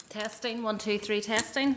Testing, 1, 2, 3, testing.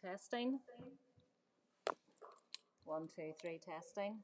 Testing. 1, 2, 3, testing.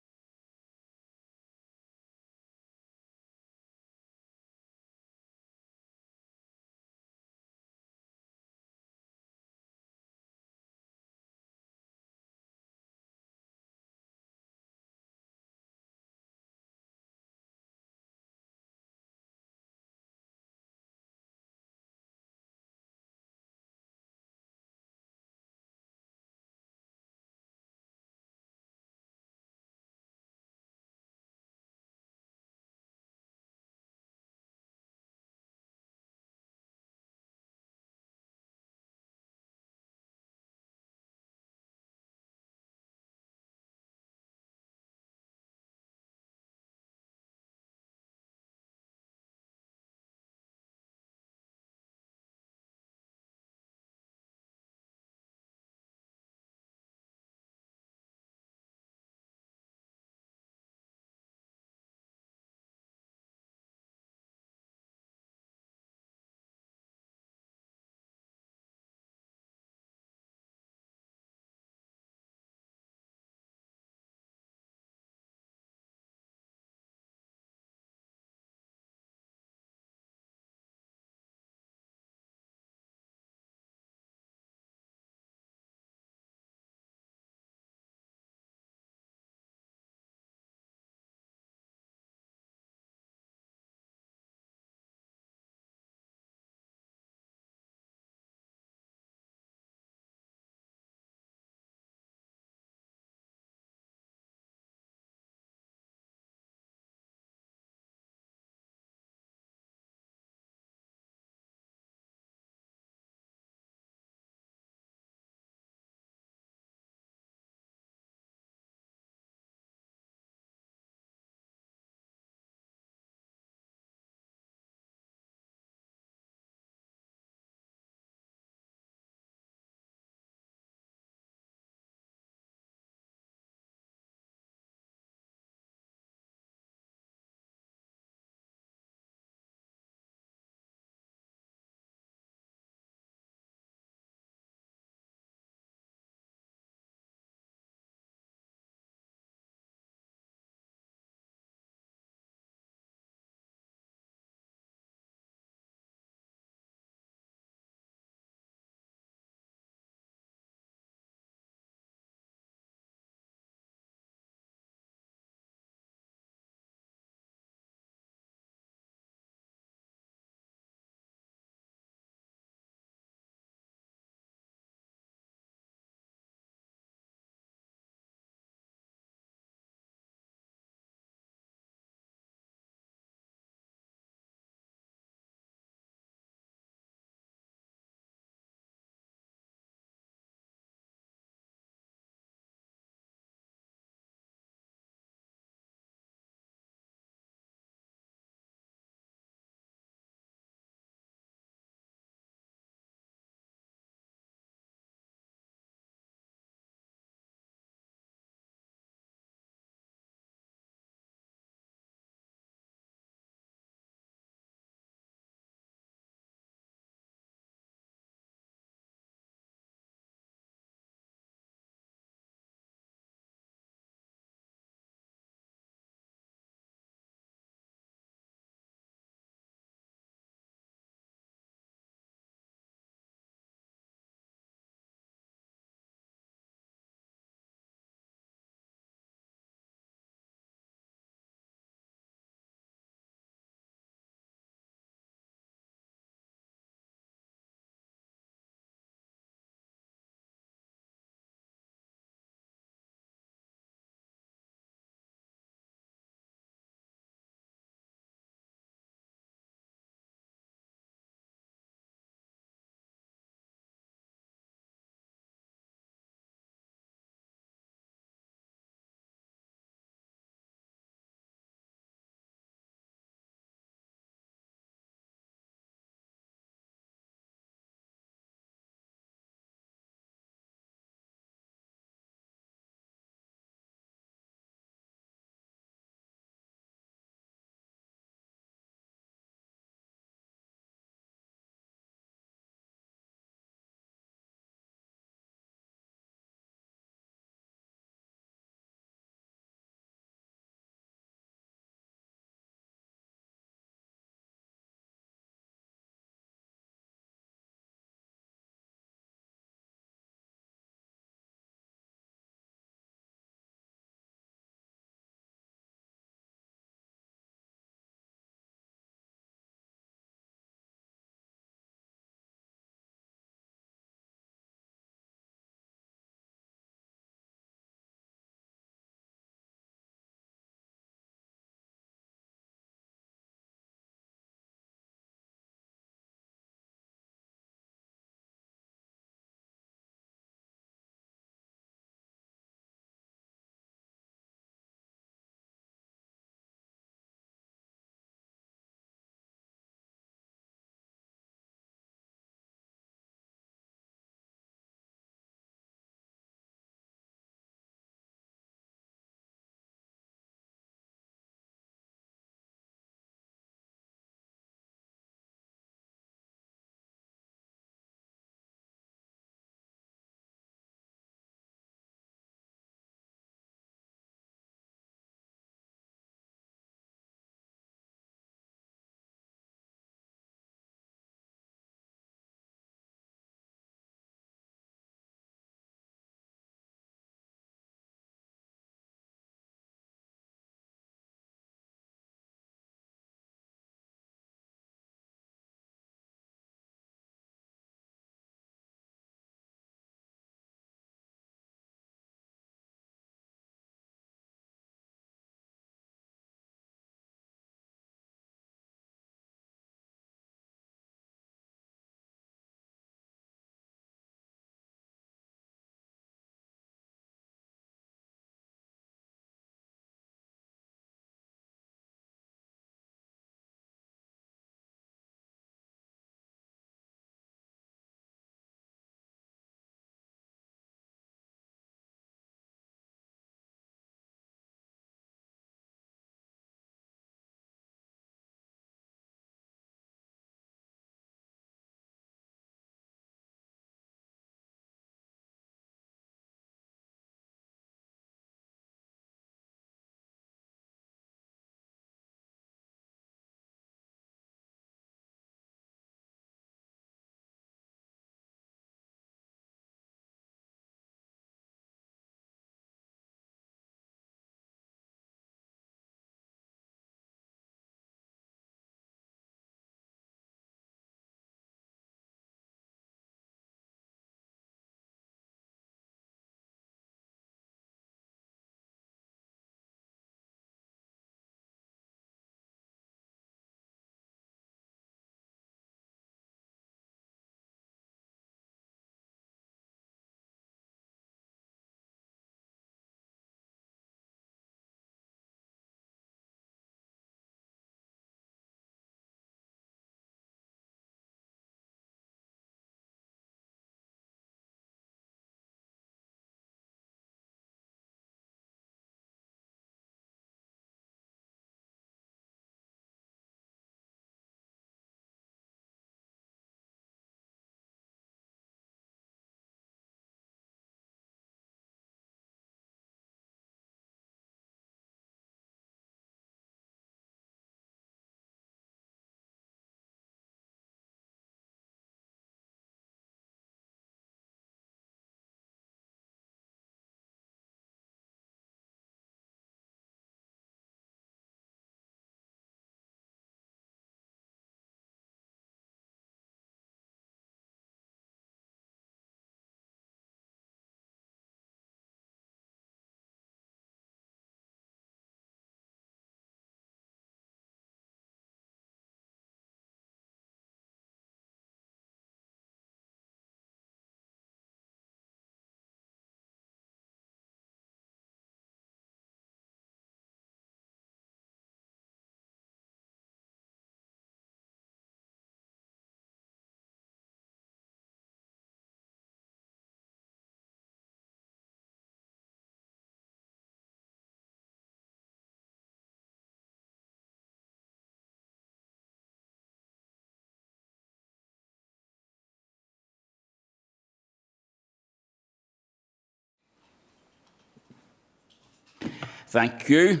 Thank you.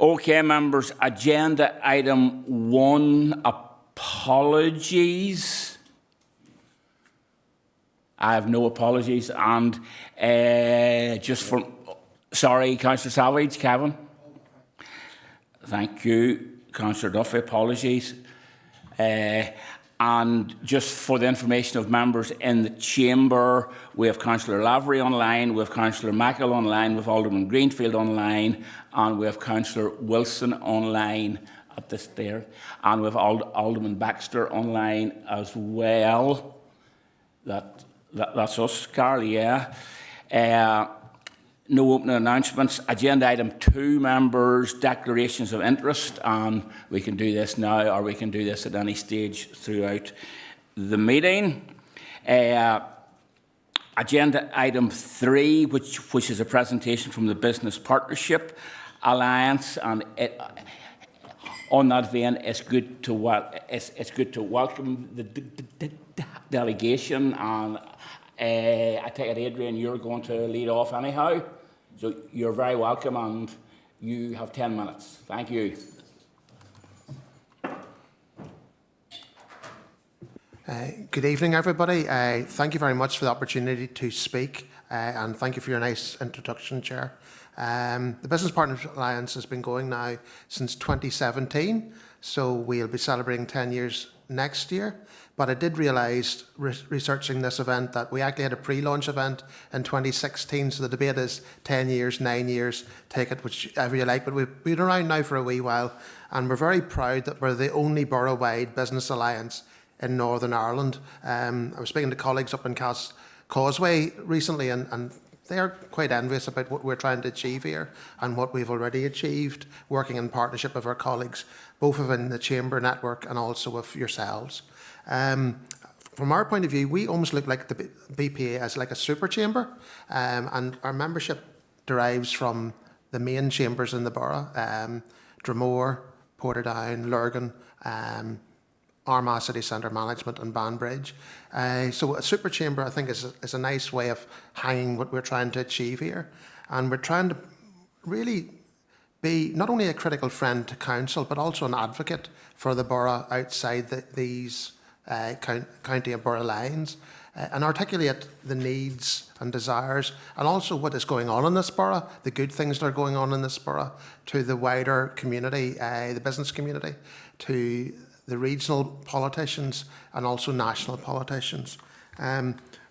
Okay, members, agenda item 1, apologies. I have no apologies. And sorry, Councillor Savage, Kevin. Thank you, Councillor Duffy, apologies. And just for the information of members in the chamber, we have Councillor Lavery online, we have Councillor Mackle online, we have Alderman Greenfield online, and we have Councillor Wilson online at this there, and we have Alderman Baxter online as well. That's us, Carl, yeah. No opening announcements. Agenda item 2, members, declarations of interest, and we can do this now or we can do this at any stage throughout the meeting. Agenda item 3, which is a presentation from the Business Partnership Alliance, and on that vein, it's good to welcome the delegation, and I take it, Adrian, you're going to lead off anyhow. So you're very welcome, and you have 10 minutes. Thank you. Good evening, everybody. Thank you very much for the opportunity to speak, and thank you for your nice introduction, Chair. The Business Partnership Alliance has been going now since 2017, so we'll be celebrating 10 years next year. But I did realise, researching this event, that we actually had a pre-launch event in 2016, so the debate is 10 years, 9 years, take it whichever you like. But we've been around now for a wee while, and we're very proud that we're the only borough-wide business alliance in Northern Ireland. I was speaking to colleagues up in Causeway recently, and they're quite envious about what we're trying to achieve here and what we've already achieved, working in partnership with our colleagues, both within the Chamber network and also with yourselves. From our point of view, we almost look like the BPA as like a super chamber, and our membership derives from the main chambers in the borough, Dromore, Portadown, Lurgan, Armagh City Centre Management and Banbridge. So a super chamber, I think, is a nice way of hanging what we're trying to achieve here. And we're trying to really be not only a critical friend to council, but also an advocate for the borough outside these county and borough lines, and articulate the needs and desires and also what is going on in this borough, the good things that are going on in this borough, to the wider community, the business community, to the regional politicians and also national politicians.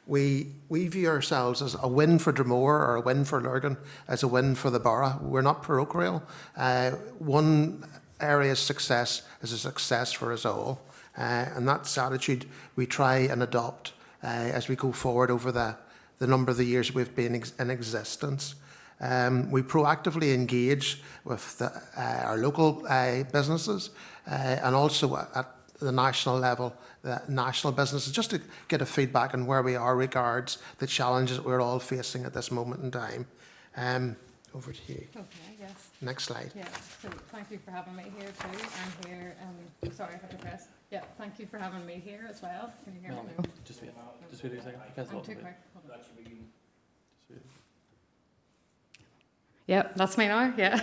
We view ourselves as a win for Dromore or a win for Lurgan, as a win for the borough. We're not parochial. One area's success is a success for us all. And that's attitude we try and adopt as we go forward over the number of the years we've been in existence. We proactively engage with our local businesses and also at the national level, the national businesses, just to get a feedback on where we are regards the challenges that we're all facing at this moment in time. Over to you. Okay, yes. Next slide. Yeah, so thank you for having me here too. I'm here, sorry, I have to press. Yeah, thank you for having me here as well. Can you hear me now? Just wait a second. I'm too quick. Hold on. Just wait. Yeah, that's me now, yeah.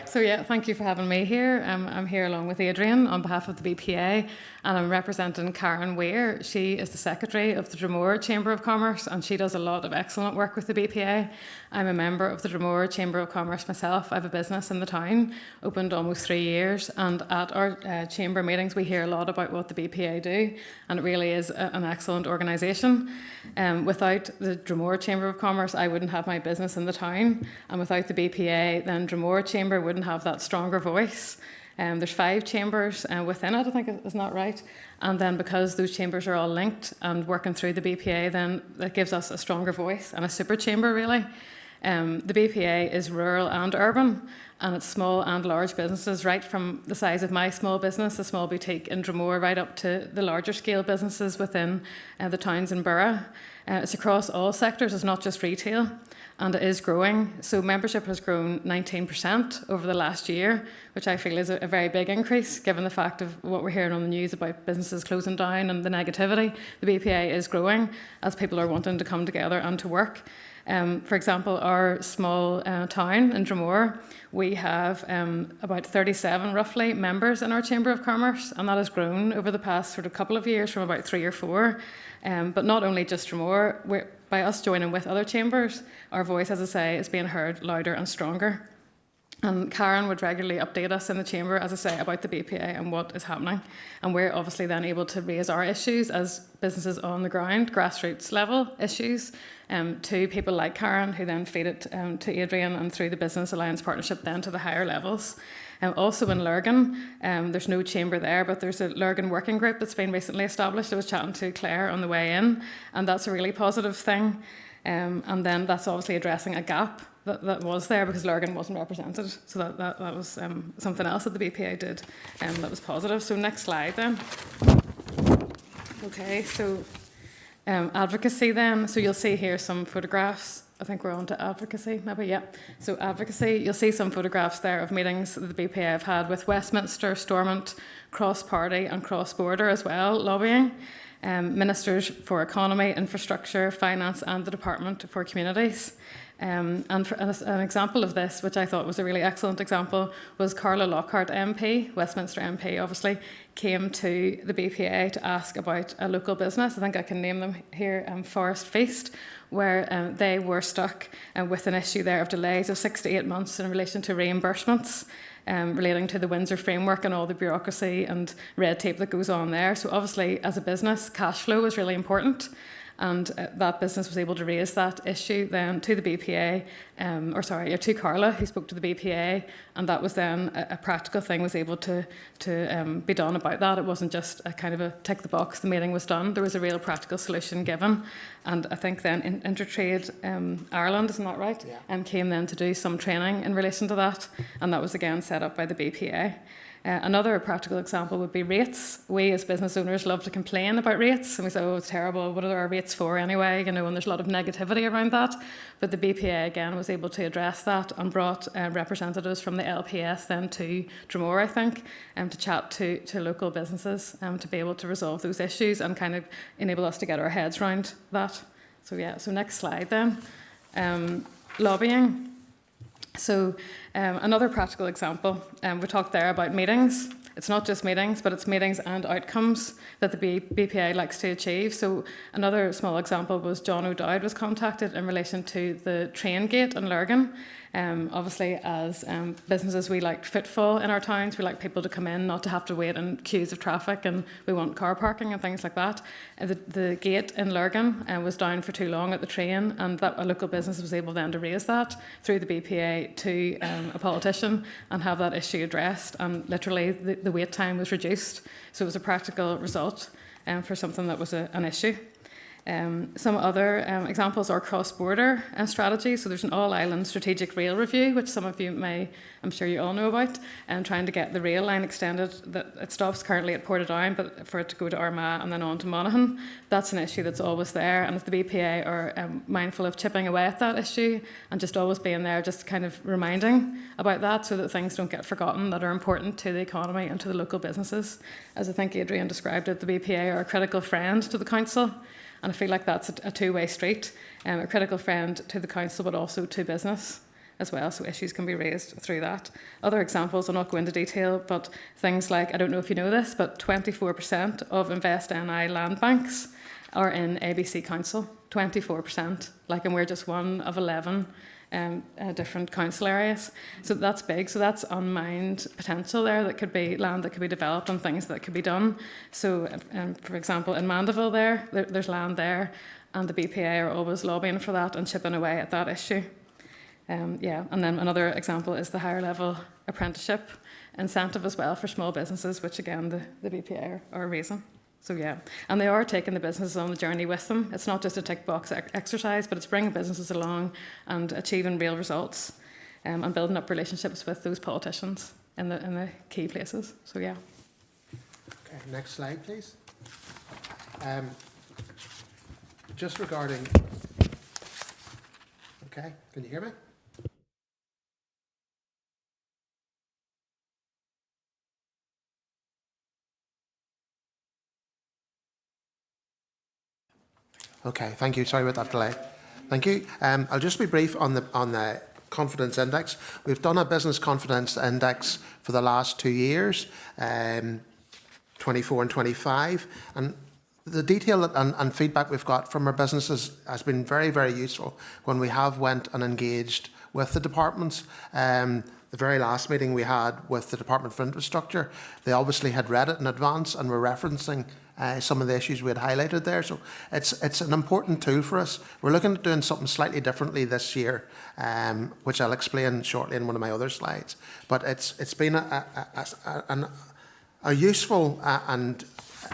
So yeah, thank you for having me here. I'm here along with Adrian on behalf of the BPA, and I'm representing Karen Weir. She is the Secretary of the Dromore Chamber of Commerce, and she does a lot of excellent work with the BPA. I'm a member of the Dromore Chamber of Commerce myself. I have a business in the town, opened almost 3 years, and at our chamber meetings we hear a lot about what the BPA do, and it really is an excellent organisation. Without the Dromore Chamber of Commerce, I wouldn't have my business in the town, and without the BPA, then Dromore Chamber wouldn't have that stronger voice. There's 5 chambers within it, I think, isn't that right? And then because those chambers are all linked and working through the BPA, then that gives us a stronger voice and a super chamber, really. The BPA is rural and urban, and it's small and large businesses, right from the size of my small business, a small boutique in Dromore, right up to the larger scale businesses within the towns in Borough. It's across all sectors, it's not just retail, and it is growing. So membership has grown 19% over the last year, which I feel is a very big increase, given the fact of what we're hearing on the news about businesses closing down and the negativity. The BPA is growing as people are wanting to come together and to work. For example, our small town in Dromore, we have about 37 roughly members in our Chamber of Commerce, and that has grown over the past sort of couple of years from about 3 or 4. But not only just Dromore, by us joining with other chambers, our voice, as I say, is being heard louder and stronger. And Karen would regularly update us in the chamber, as I say, about the BPA and what is happening. And we're obviously then able to raise our issues as businesses on the ground, grassroots level issues, to people like Karen, who then feed it to Adrian and through the Business Alliance Partnership then to the higher levels. Also in Lurgan, there's no chamber there, but there's a Lurgan working group that's been recently established. I was chatting to Claire on the way in, and that's a really positive thing. And then that's obviously addressing a gap that was there because Lurgan wasn't represented. So that was something else that the BPA did that was positive. So next slide then. Okay, so advocacy then. So you'll see here some photographs. I think we're on to advocacy, maybe, yeah. So advocacy, you'll see some photographs there of meetings that the BPA have had with Westminster, Stormont, cross-party and cross-border as well, lobbying. Ministers for Economy, Infrastructure, Finance and the Department for Communities. And for an example of this, which I thought was a really excellent example, was Carla Lockhart MP, Westminster MP obviously, came to the BPA to ask about a local business. I think I can name them here, Forest Feast, where they were stuck with an issue there of delays of 6 to 8 months in relation to reimbursements. Relating to the Windsor framework and all the bureaucracy and red tape that goes on there. So obviously, as a business, cash flow is really important. And that business was able to raise that issue then to the BPA, to Carla, who spoke to the BPA, and that was then a practical thing was able to be done about that. It wasn't just a kind of a tick the box, the meeting was done. There was a real practical solution given, and I think then Intertrade Ireland, isn't that right? Yeah. Came then to do some training in relation to that, and that was again set up by the BPA. Another practical example would be rates. We as business owners love to complain about rates and we say, oh, it's terrible, what are our rates for anyway? And there's a lot of negativity around that. But the BPA again was able to address that and brought representatives from the LPS then to Dromore, I think, to chat to local businesses to be able to resolve those issues and kind of enable us to get our heads around that. So so next slide then. Lobbying. So another practical example, we talked there about meetings. It's not just meetings, but it's meetings and outcomes that the BPA likes to achieve. So another small example was John O'Dowd was contacted in relation to the train gate in Lurgan. Obviously, as businesses, we like footfall in our towns. We like people to come in, not to have to wait in queues of traffic, and we want car parking and things like that. The gate in Lurgan was down for too long at the train, and that a local business was able then to raise that through the BPA to a politician and have that issue addressed. And literally, the wait time was reduced. So it was a practical result for something that was an issue. Some other examples are cross-border strategies. So there's an all-island strategic rail review, which some of you may, I'm sure you all know about, and trying to get the rail line extended. That it stops currently at Portadown, but for it to go to Armagh and then on to Monaghan, that's an issue that's always there. And if the BPA are mindful of chipping away at that issue and just always being there, just kind of reminding about that so that things don't get forgotten that are important to the economy and to the local businesses. As I think Adrian described it, the BPA are a critical friend to the council. And I feel like that's a two-way street, a critical friend to the council, but also to business as well, so issues can be raised through that. Other examples, I'll not go into detail, but things like, I don't know if you know this, but 24% of Invest NI land banks are in ABC Council, 24%, and we're just one of 11 different council areas. So that's big. So that's unmined potential there that could be land that could be developed and things that could be done. So, for example, in Mandeville there's land there, and the BPA are always lobbying for that and chipping away at that issue. And then another example is the higher level apprenticeship incentive as well for small businesses, which again the BPA are raising. So and they are taking the businesses on the journey with them. It's not just a tick box exercise, but it's bringing businesses along and achieving real results and building up relationships with those politicians in the key places. So Okay, next slide, please. Just regarding. Okay, can you hear me? Okay, thank you. Sorry about that delay. Thank you. I'll just be brief on the confidence index. We've done a business confidence index for the last 2 years, 24 and 25, and the detail and feedback we've got from our businesses has been very, very useful when we have went and engaged with the departments. The very last meeting we had with the Department for Infrastructure, they obviously had read it in advance and were referencing some of the issues we had highlighted there. So it's an important tool for us. We're looking at doing something slightly differently this year, which I'll explain shortly in one of my other slides. But it's been a useful and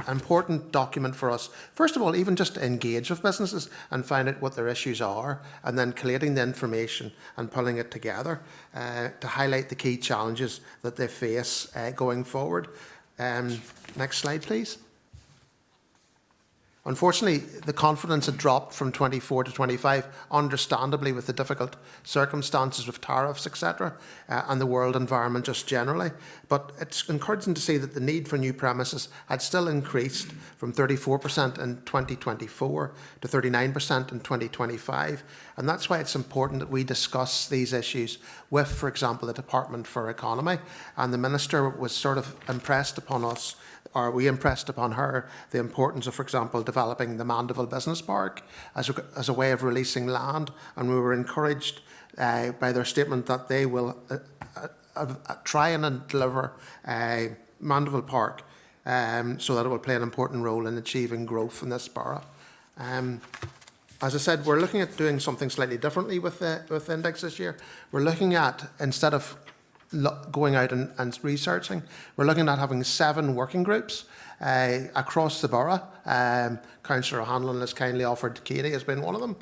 important document for us. First of all, even just to engage with businesses and find out what their issues are, and then collating the information and pulling it together to highlight the key challenges that they face going forward. Next slide, please. Unfortunately, the confidence had dropped from 24 to 25, understandably with the difficult circumstances with tariffs, etc., and the world environment just generally. But it's encouraging to see that the need for new premises had still increased from 34% in 2024 to 39% in 2025. And that's why it's important that we discuss these issues with, for example, the Department for Economy. And the Minister was sort of impressed upon us, or we impressed upon her, the importance of, for example, developing the Mandeville Business Park as a way of releasing land. And we were encouraged by their statement that they will try and deliver Mandeville Park so that it will play an important role in achieving growth in this borough. As I said, we're looking at doing something slightly differently with the index this year. We're looking at, instead of going out and researching, we're looking at having 7 working groups across the borough. Councillor O'Hanlon has kindly offered Katie has been one of them,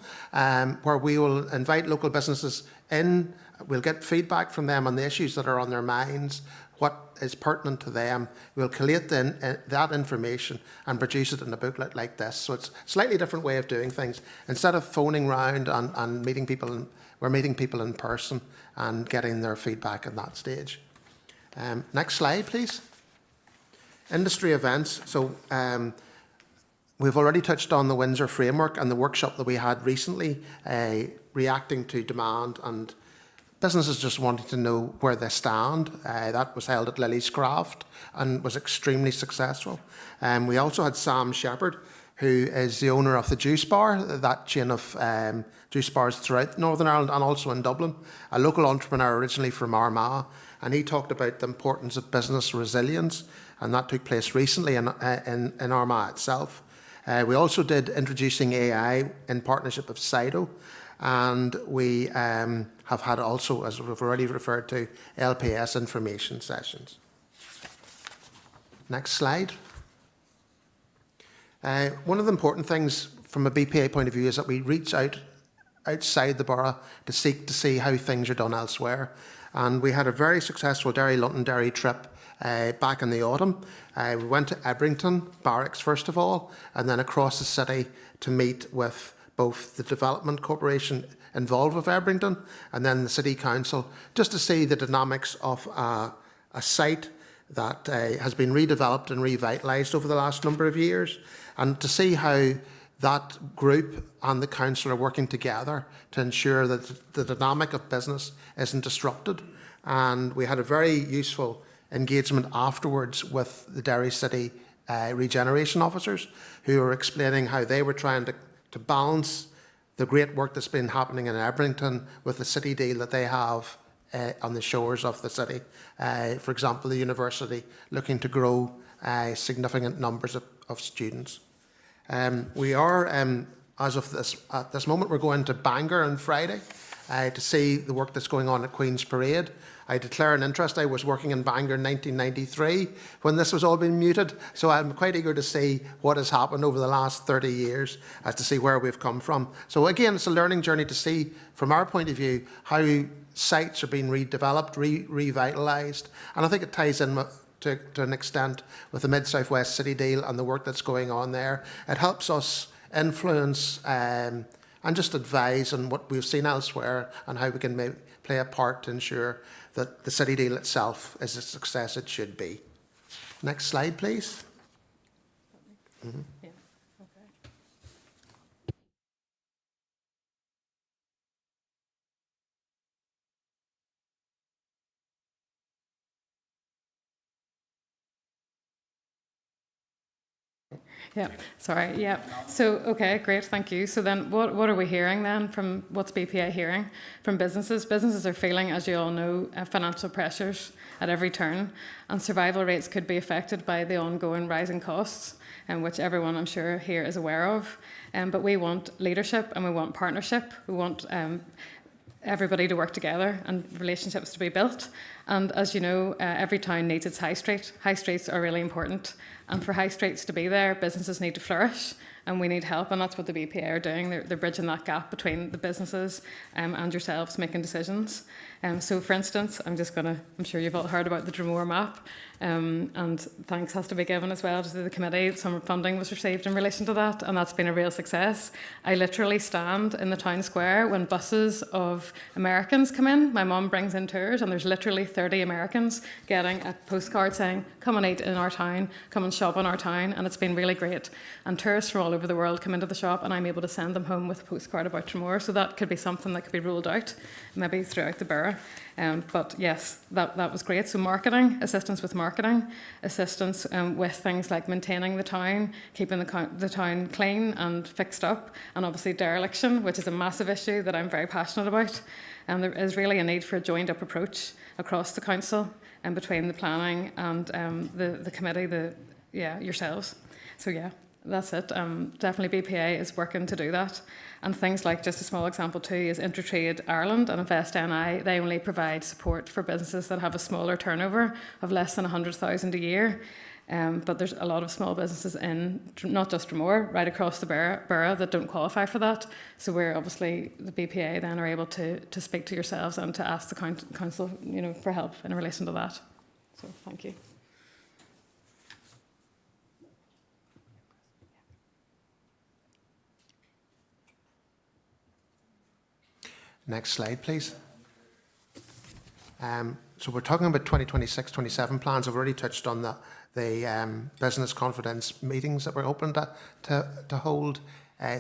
where we will invite local businesses in. We'll get feedback from them on the issues that are on their minds, what is pertinent to them. We'll collate that information and produce it in a booklet like this. So it's a slightly different way of doing things. Instead of phoning round and meeting people, we're meeting people in person and getting their feedback at that stage. Next slide, please. Industry events. So we've already touched on the Windsor framework and the workshop that we had recently, reacting to demand and businesses just wanting to know where they stand. That was held at Lily's Craft and was extremely successful. We also had Sam Shepherd, who is the owner of the Juice Bar, that chain of juice bars throughout Northern Ireland and also in Dublin, a local entrepreneur originally from Armagh, and he talked about the importance of business resilience, and that took place recently in Armagh itself. We also did introducing AI in partnership with SIDO, and we have had also, as we've already referred to, LPS information sessions. Next slide. One of the important things from a BPA point of view is that we reach out outside the borough to seek to see how things are done elsewhere. And we had a very successful Derry-Londonderry trip back in the autumn. We went to Ebrington Barracks first of all, and then across the city to meet with both the Development Corporation involved with Ebrington and then the City Council, just to see the dynamics of a site that has been redeveloped and revitalised over the last number of years, and to see how that group and the council are working together to ensure that the dynamic of business isn't disrupted. And we had a very useful engagement afterwards with the Derry City Regeneration officers, who were explaining how they were trying to balance the great work that's been happening in Ebrington with the city deal that they have on the shores of the city. For example, the university looking to grow significant numbers of students. We are, as of at this moment, we're going to Bangor on Friday to see the work that's going on at Queen's Parade. I declare an interest. I was working in Bangor in 1993 when this was all being muted, so I'm quite eager to see what has happened over the last 30 years, as to see where we've come from. So again, it's a learning journey to see, from our point of view, how sites are being redeveloped, revitalised, and I think it ties in to an extent with the Mid-South West City deal and the work that's going on there. It helps us influence and just advise on what we've seen elsewhere and how we can play a part to ensure that the city deal itself is the success it should be. Next slide, please. Mm-hmm. Yeah, sorry, yeah. So, okay, great, thank you. So then what are we hearing then from, what's BPA hearing from businesses? Businesses are feeling, as you all know, financial pressures at every turn, and survival rates could be affected by the ongoing rising costs, which everyone I'm sure here is aware of. But we want leadership and we want partnership. We want everybody to work together and relationships to be built. And as you know, every town needs its high street. High streets are really important. And for high streets to be there, businesses need to flourish and we need help. And that's what the BPA are doing. They're bridging that gap between the businesses and yourselves making decisions. So for instance, I'm sure you've all heard about the Dromore map. And thanks has to be given as well to the committee. Some funding was received in relation to that, and that's been a real success. I literally stand in the town square when buses of Americans come in. My mum brings in tours, and there's literally 30 Americans getting a postcard saying, come and eat in our town, come and shop in our town, and it's been really great. And tourists from all over the world come into the shop, and I'm able to send them home with a postcard about Dromore. So that could be something that could be rolled out, maybe throughout the borough. But yes, that was great. So marketing, assistance with marketing, assistance with things like maintaining the town, keeping the town clean and fixed up, and obviously dereliction, which is a massive issue that I'm very passionate about. And there is really a need for a joined up approach across the council and between the planning and the committee, yourselves. So yeah, that's it. Definitely BPA is working to do that. And things like, just a small example too, is Intertrade Ireland and Invest NI. They only provide support for businesses that have a smaller turnover of less than 100,000 a year. But there's a lot of small businesses in, not just Dromore, right across the borough that don't qualify for that. So we're obviously, the BPA then are able to speak to yourselves and to ask the council, for help in relation to that. So thank you. Next slide, please. So we're talking about 2026-27 plans. I've already touched on the business confidence meetings that we're open to hold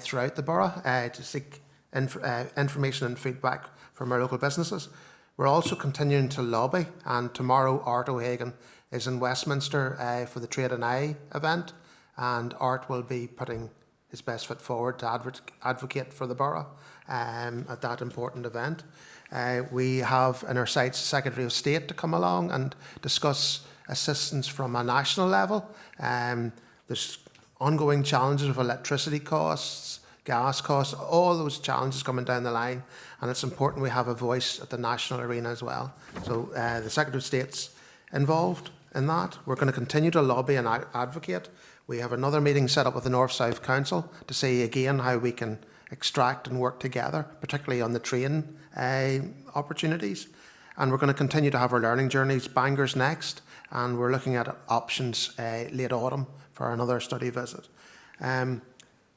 throughout the borough to seek information and feedback from our local businesses. We're also continuing to lobby, and tomorrow Art O'Hagan is in Westminster for the Trade and Eye event, and Art will be putting his best foot forward to advocate for the borough at that important event. We have in our sights Secretary of State to come along and discuss assistance from a national level. There's ongoing challenges of electricity costs, gas costs, all those challenges coming down the line, and it's important we have a voice at the national arena as well. So the Secretary of State's involved in that. We're going to continue to lobby and advocate. We have another meeting set up with the North-South Council to see again how we can extract and work together, particularly on the train opportunities. And we're going to continue to have our learning journeys, Bangor's next, and we're looking at options late autumn for another study visit.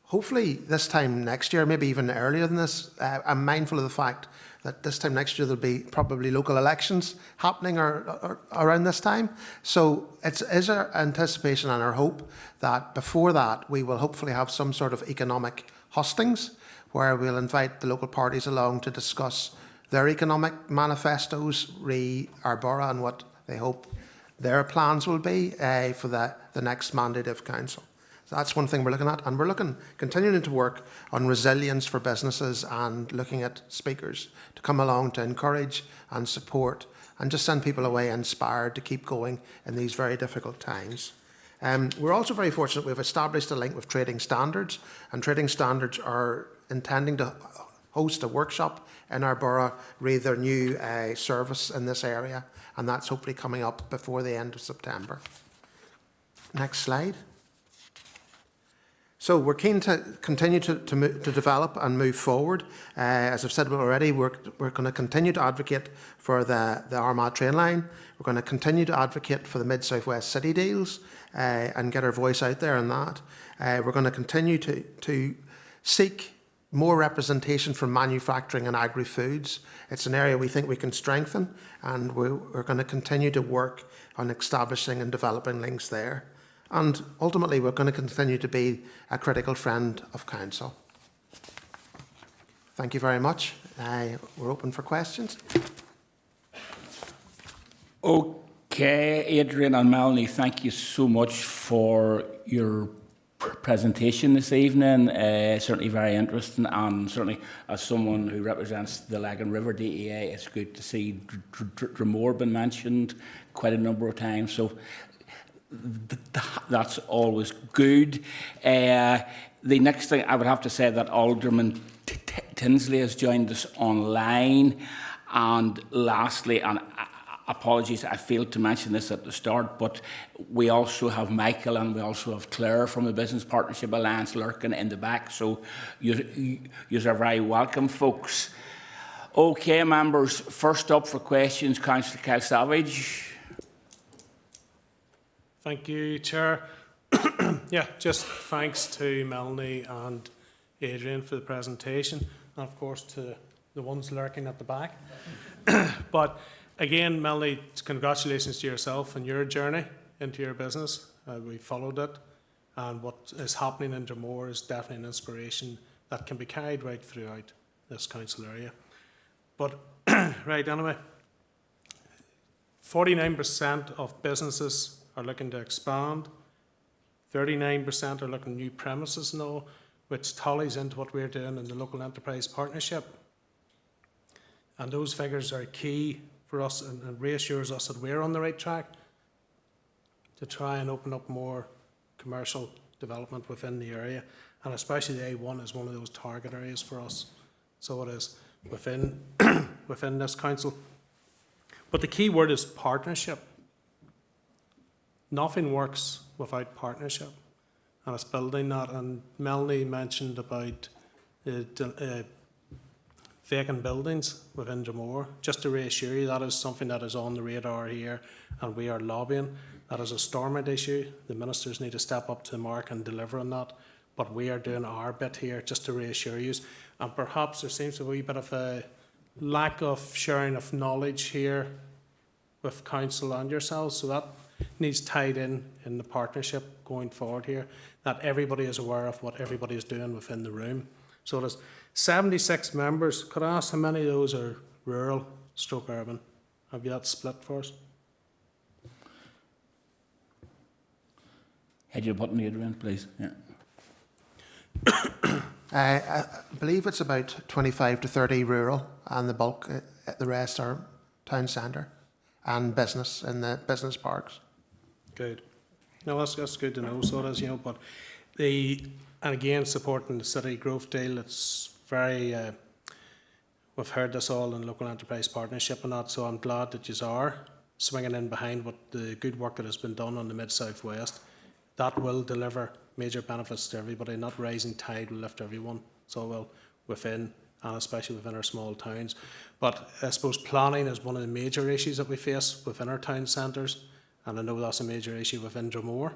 Hopefully this time next year, maybe even earlier than this, I'm mindful of the fact that this time next year there'll be probably local elections happening or around this time. So it is our anticipation and our hope that before that we will hopefully have some sort of economic hustings where we'll invite the local parties along to discuss their economic manifestos, our borough, and what they hope their plans will be for the next mandate of council. So that's one thing we're looking at, and we're continuing to work on resilience for businesses and looking at speakers to come along to encourage and support and just send people away inspired to keep going in these very difficult times. We're also very fortunate we've established a link with Trading Standards, and Trading Standards are intending to host a workshop in our borough, read their new service in this area, and that's hopefully coming up before the end of September. Next slide. So we're keen to continue to develop and move forward. As I've said already, we're going to continue to advocate for the Armagh train line. We're going to continue to advocate for the Mid-South West City deals and get our voice out there on that. We're going to continue to seek more representation from manufacturing and agri-foods. It's an area we think we can strengthen, and we're going to continue to work on establishing and developing links there. And ultimately, we're going to continue to be a critical friend of council. Thank you very much. We're open for questions. Okay, Adrian and Melanie, thank you so much for your presentation this evening. Certainly very interesting, and certainly as someone who represents the Lagan River DEA, it's good to see Dromore been mentioned quite a number of times. So that's always good. The next thing I would have to say that Alderman Tinsley has joined us online, and lastly, and apologies, I failed to mention this at the start, but we also have Michael and we also have Claire from the Business Partnership Alliance lurking in the back, so you are very welcome, folks. Okay, members, first up for questions, Councillor Kyle Savage. Thank you, Chair. Yeah, just thanks to Melanie and Adrian for the presentation, and of course to the ones lurking at the back. But again, Melanie, congratulations to yourself and your journey into your business. We followed it, and what is happening in Dromore is definitely an inspiration that can be carried right throughout this council area. But, right, anyway, 49% of businesses are looking to expand, 39% are looking at new premises now, which tallies into what we're doing in the local enterprise partnership. And those figures are key for us and reassures us that we're on the right track to try and open up more commercial development within the area, and especially the A1 is one of those target areas for us. So it is within within this council. But the key word is partnership. Nothing works without partnership, and it's building that. And Melanie mentioned about the vacant buildings within Dromore. Just to reassure you, that is something that is on the radar here, and we are lobbying. That is a Stormont issue. The ministers need to step up to the mark and deliver on that. But we are doing our bit here, just to reassure you. And perhaps there seems to be a wee bit of a lack of sharing of knowledge here with council and yourselves. So that needs tied in the partnership going forward here, that everybody is aware of what everybody is doing within the room. So there's 76 members. Could I ask how many of those are rural stroke urban? Have you that split for us? Had you button, Adrian, please? Yeah. I believe it's about 25 to 30 rural, and the bulk, the rest are town centre and business in the business parks. Good. No, that's good to know. So it is, you know, but and again, supporting the city growth deal, it's very, we've heard this all in local enterprise partnership and that, so I'm glad that you are swinging in behind what the good work that has been done on the Mid-South West. That will deliver major benefits to everybody. Not rising tide will lift everyone. So it will within, and especially within our small towns. But I suppose planning is one of the major issues that we face within our town centres, and I know that's a major issue within Dromore.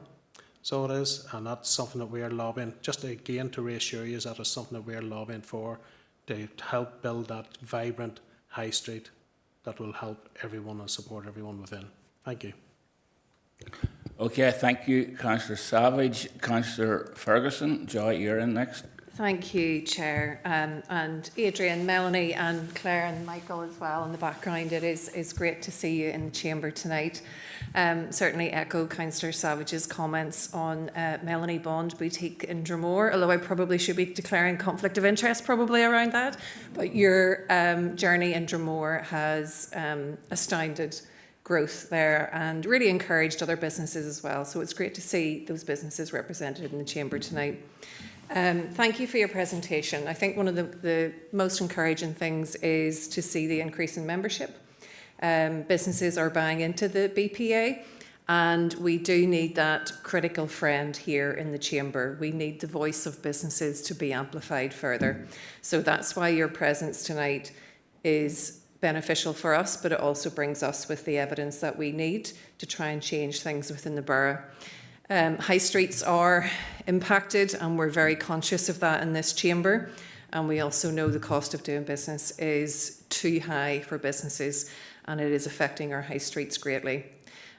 So it is, and that's something that we are lobbying, just again to reassure you that is something that we are lobbying for, to help build that vibrant high street that will help everyone and support everyone within. Thank you. Okay, thank you, Councillor Savage. Councillor Ferguson, Joy, you're in next. Thank you, Chair. And Adrian, Melanie and Claire and Michael as well in the background. It is great to see you in the chamber tonight. Certainly echo Councillor Savage's comments on Melanie Bond Boutique in Dromore, although I probably should be declaring conflict of interest probably around that. But your journey in Dromore has astounded growth there and really encouraged other businesses as well. So it's great to see those businesses represented in the chamber tonight. Thank you for your presentation. I think one of the most encouraging things is to see the increase in membership. Businesses are buying into the BPA, and we do need that critical friend here in the chamber. We need the voice of businesses to be amplified further. So that's why your presence tonight is beneficial for us, but it also brings us with the evidence that we need to try and change things within the borough. High streets are impacted, and we're very conscious of that in this chamber. And we also know the cost of doing business is too high for businesses, and it is affecting our high streets greatly.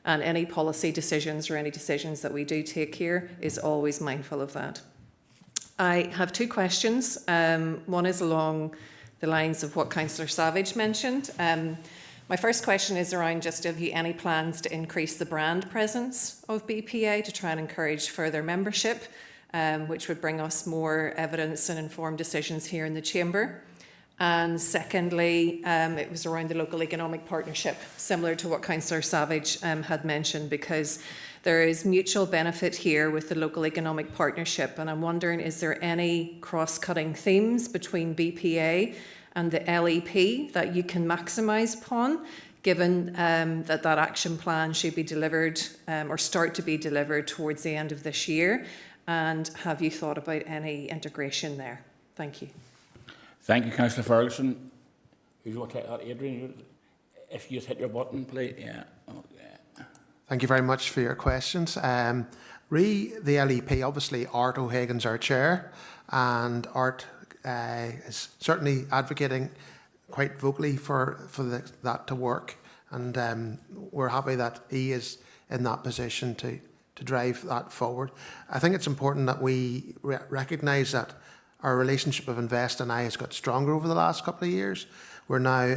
And any policy decisions or any decisions that we do take here is always mindful of that. I have two questions. One is along the lines of what Councillor Savage mentioned. My first question is around just have you any plans to increase the brand presence of BPA to try and encourage further membership which would bring us more evidence and informed decisions here in the Chamber. And secondly, it was around the local economic partnership, similar to what Councillor Savage had mentioned, because there is mutual benefit here with the local economic partnership. And I'm wondering, is there any cross-cutting themes between BPA and the LEP that you can maximise upon, given that action plan should be delivered or start to be delivered towards the end of this year? And have you thought about any integration there? Thank you. Thank you, Councillor Ferguson. Who do you want to take that, Adrian? If you just hit your button, please. Yeah. Okay. Thank you very much for your questions. The LEP, obviously, Art O'Hagan's our chair, and Art is certainly advocating quite vocally for that to work, and we're happy that he is in that position to drive that forward. I think it's important that we recognise that our relationship with Invest and I has got stronger over the last couple of years. We're now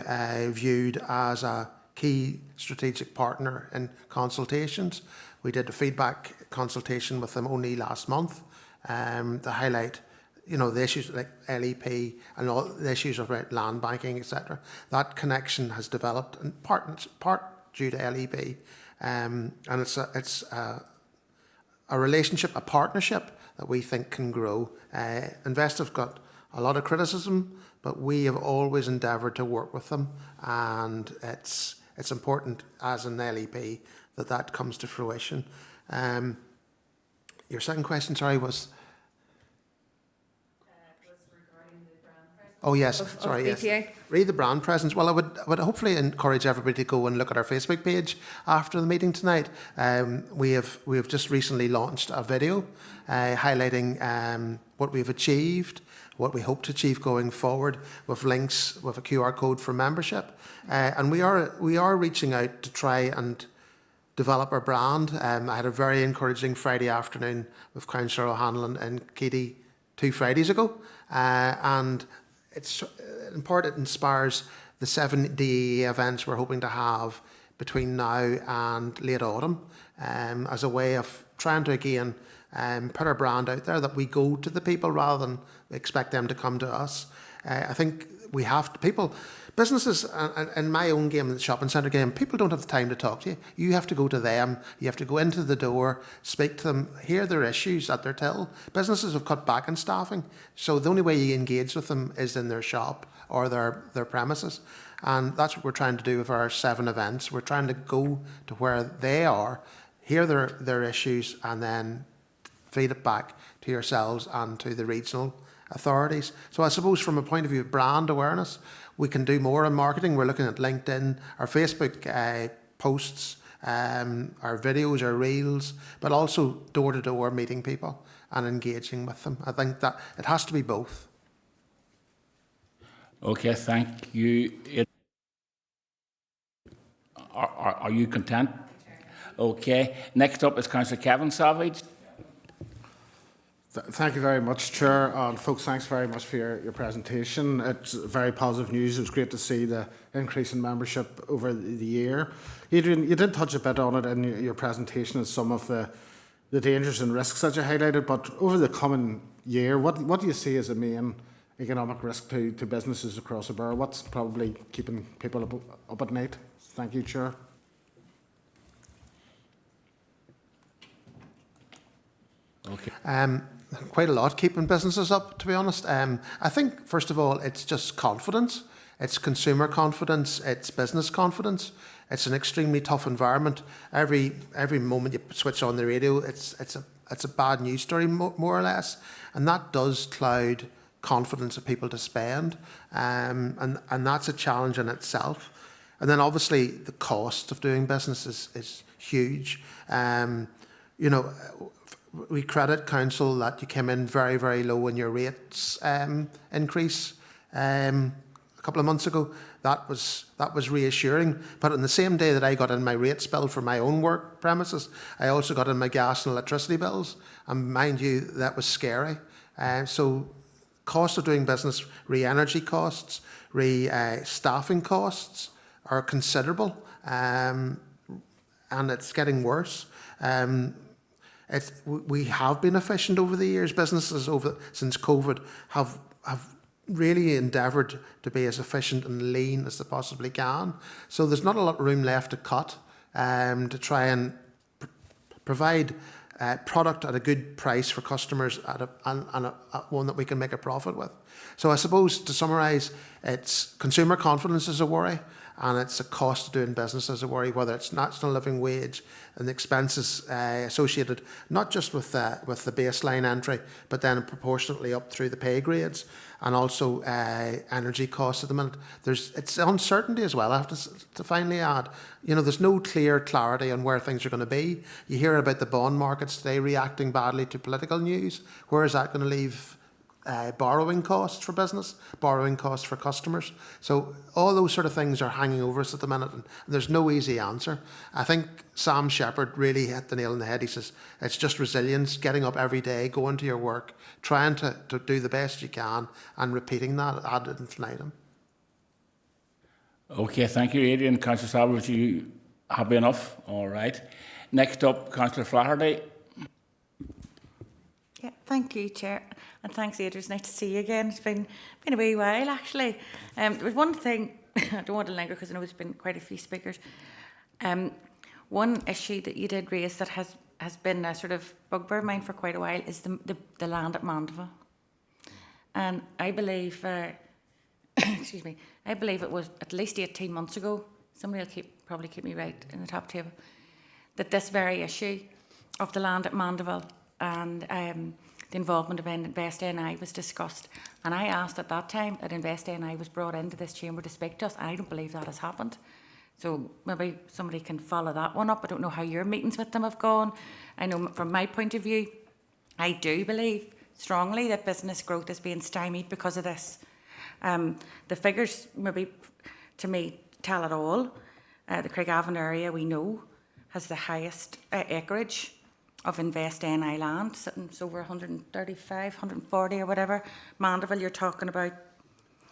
viewed as a key strategic partner in consultations. We did a feedback consultation with them only last month to highlight, the issues like LEP and all the issues around land banking, etc. That connection has developed, in part due to LEP, and it's a relationship, a partnership that we think can grow. Invest have got a lot of criticism, but we have always endeavoured to work with them, and it's important as an LEP that comes to fruition. Your second question, sorry, was regarding the brand presence. Oh yes, of sorry, yes. BPA. Read the brand presence. Well, I would hopefully encourage everybody to go and look at our Facebook page after the meeting tonight. We have just recently launched a video highlighting what we've achieved, what we hope to achieve going forward, with links with a QR code for membership, and we are reaching out to try and develop our brand. I had a very encouraging Friday afternoon with Councillor O'Hanlon and Katie 2 Fridays ago, and it's in part it inspires the 7 DE events we're hoping to have between now and late autumn, as a way of trying to again put our brand out there, that we go to the people rather than expect them to come to us. I think we have to, businesses, in my own game, the shopping centre game, people don't have the time to talk to you. You have to go to them. You have to go into the door, speak to them, hear their issues at their till. Businesses have cut back on staffing, so the only way you engage with them is in their shop or their premises. And that's what we're trying to do with our 7 events. We're trying to go to where they are, hear their issues, and then feed it back to yourselves and to the regional authorities. So I suppose from a point of view of brand awareness, we can do more in marketing. We're looking at LinkedIn, our Facebook posts, our videos, our reels, but also door-to-door meeting people and engaging with them. I think that it has to be both. Okay, thank you. Are you content? Okay. Next up is Councillor Kevin Savage. Thank you very much, Chair. And folks, thanks very much for your presentation. It's very positive news. It was great to see the increase in membership over the year. Adrian, you did touch a bit on it in your presentation and some of the dangers and risks that you highlighted, but over the coming year, what do you see as the main economic risk to businesses across the borough? What's probably keeping people up at night? Thank you, Chair. Okay. Quite a lot keeping businesses up, to be honest. I think, first of all, it's just confidence. It's consumer confidence. It's business confidence. It's an extremely tough environment. Every moment you switch on the radio, it's a bad news story, more or less, and that does cloud confidence of people to spend, and that's a challenge in itself. And then obviously the cost of doing business is huge. We credit council that you came in very, very low in your rates increase a couple of months ago. That was reassuring. But on the same day that I got in my rates bill for my own work premises, I also got in my gas and electricity bills. And mind you, that was scary. So cost of doing business, re-energy costs, staffing costs are considerable, and it's getting worse. we have been efficient over the years. Businesses since COVID have really endeavoured to be as efficient and lean as they possibly can. So there's not a lot of room left to cut, to try and provide product at a good price for customers and one that we can make a profit with. So I suppose, to summarise, it's consumer confidence is a worry, and it's the cost of doing business is a worry, whether it's national living wage and the expenses associated not just with the baseline entry, but then proportionately up through the pay grades, and also energy costs at the minute. It's uncertainty as well, I have to finally add. You know, there's no clear clarity on where things are going to be. You hear about the bond markets today reacting badly to political news. Where is that going to leave borrowing costs for business, borrowing costs for customers? So all those sort of things are hanging over us at the minute, and there's no easy answer. I think Sam Shepherd really hit the nail on the head. He says it's just resilience, getting up every day, going to your work, trying to do the best you can, and repeating that ad infinitum. Okay, thank you, Adrian. Councillor Savage, you happy enough? All right. Next up, Councillor Flaherty. Yeah, thank you, Chair, and thanks, Adrian. It's nice to see you again. It's been a wee while, actually. There was one thing, I don't want to linger because I know there's been quite a few speakers. One issue that you did raise that has been a sort of bugbear of mine for quite a while is the land at Mandeville. And I believe, excuse me, I believe it was at least 18 months ago, somebody will probably keep me right in the top table, that this very issue of the land at Mandeville and the involvement of Invest NI was discussed. And I asked at that time that Invest NI was brought into this chamber to speak to us, and I don't believe that has happened. So maybe somebody can follow that one up. I don't know how your meetings with them have gone. I know from my point of view, I do believe strongly that business growth is being stymied because of this. The figures maybe to me tell it all. The Craigavon area we know has the highest acreage of Invest NI land, sitting over 135, 140 or whatever. Mandeville, you're talking about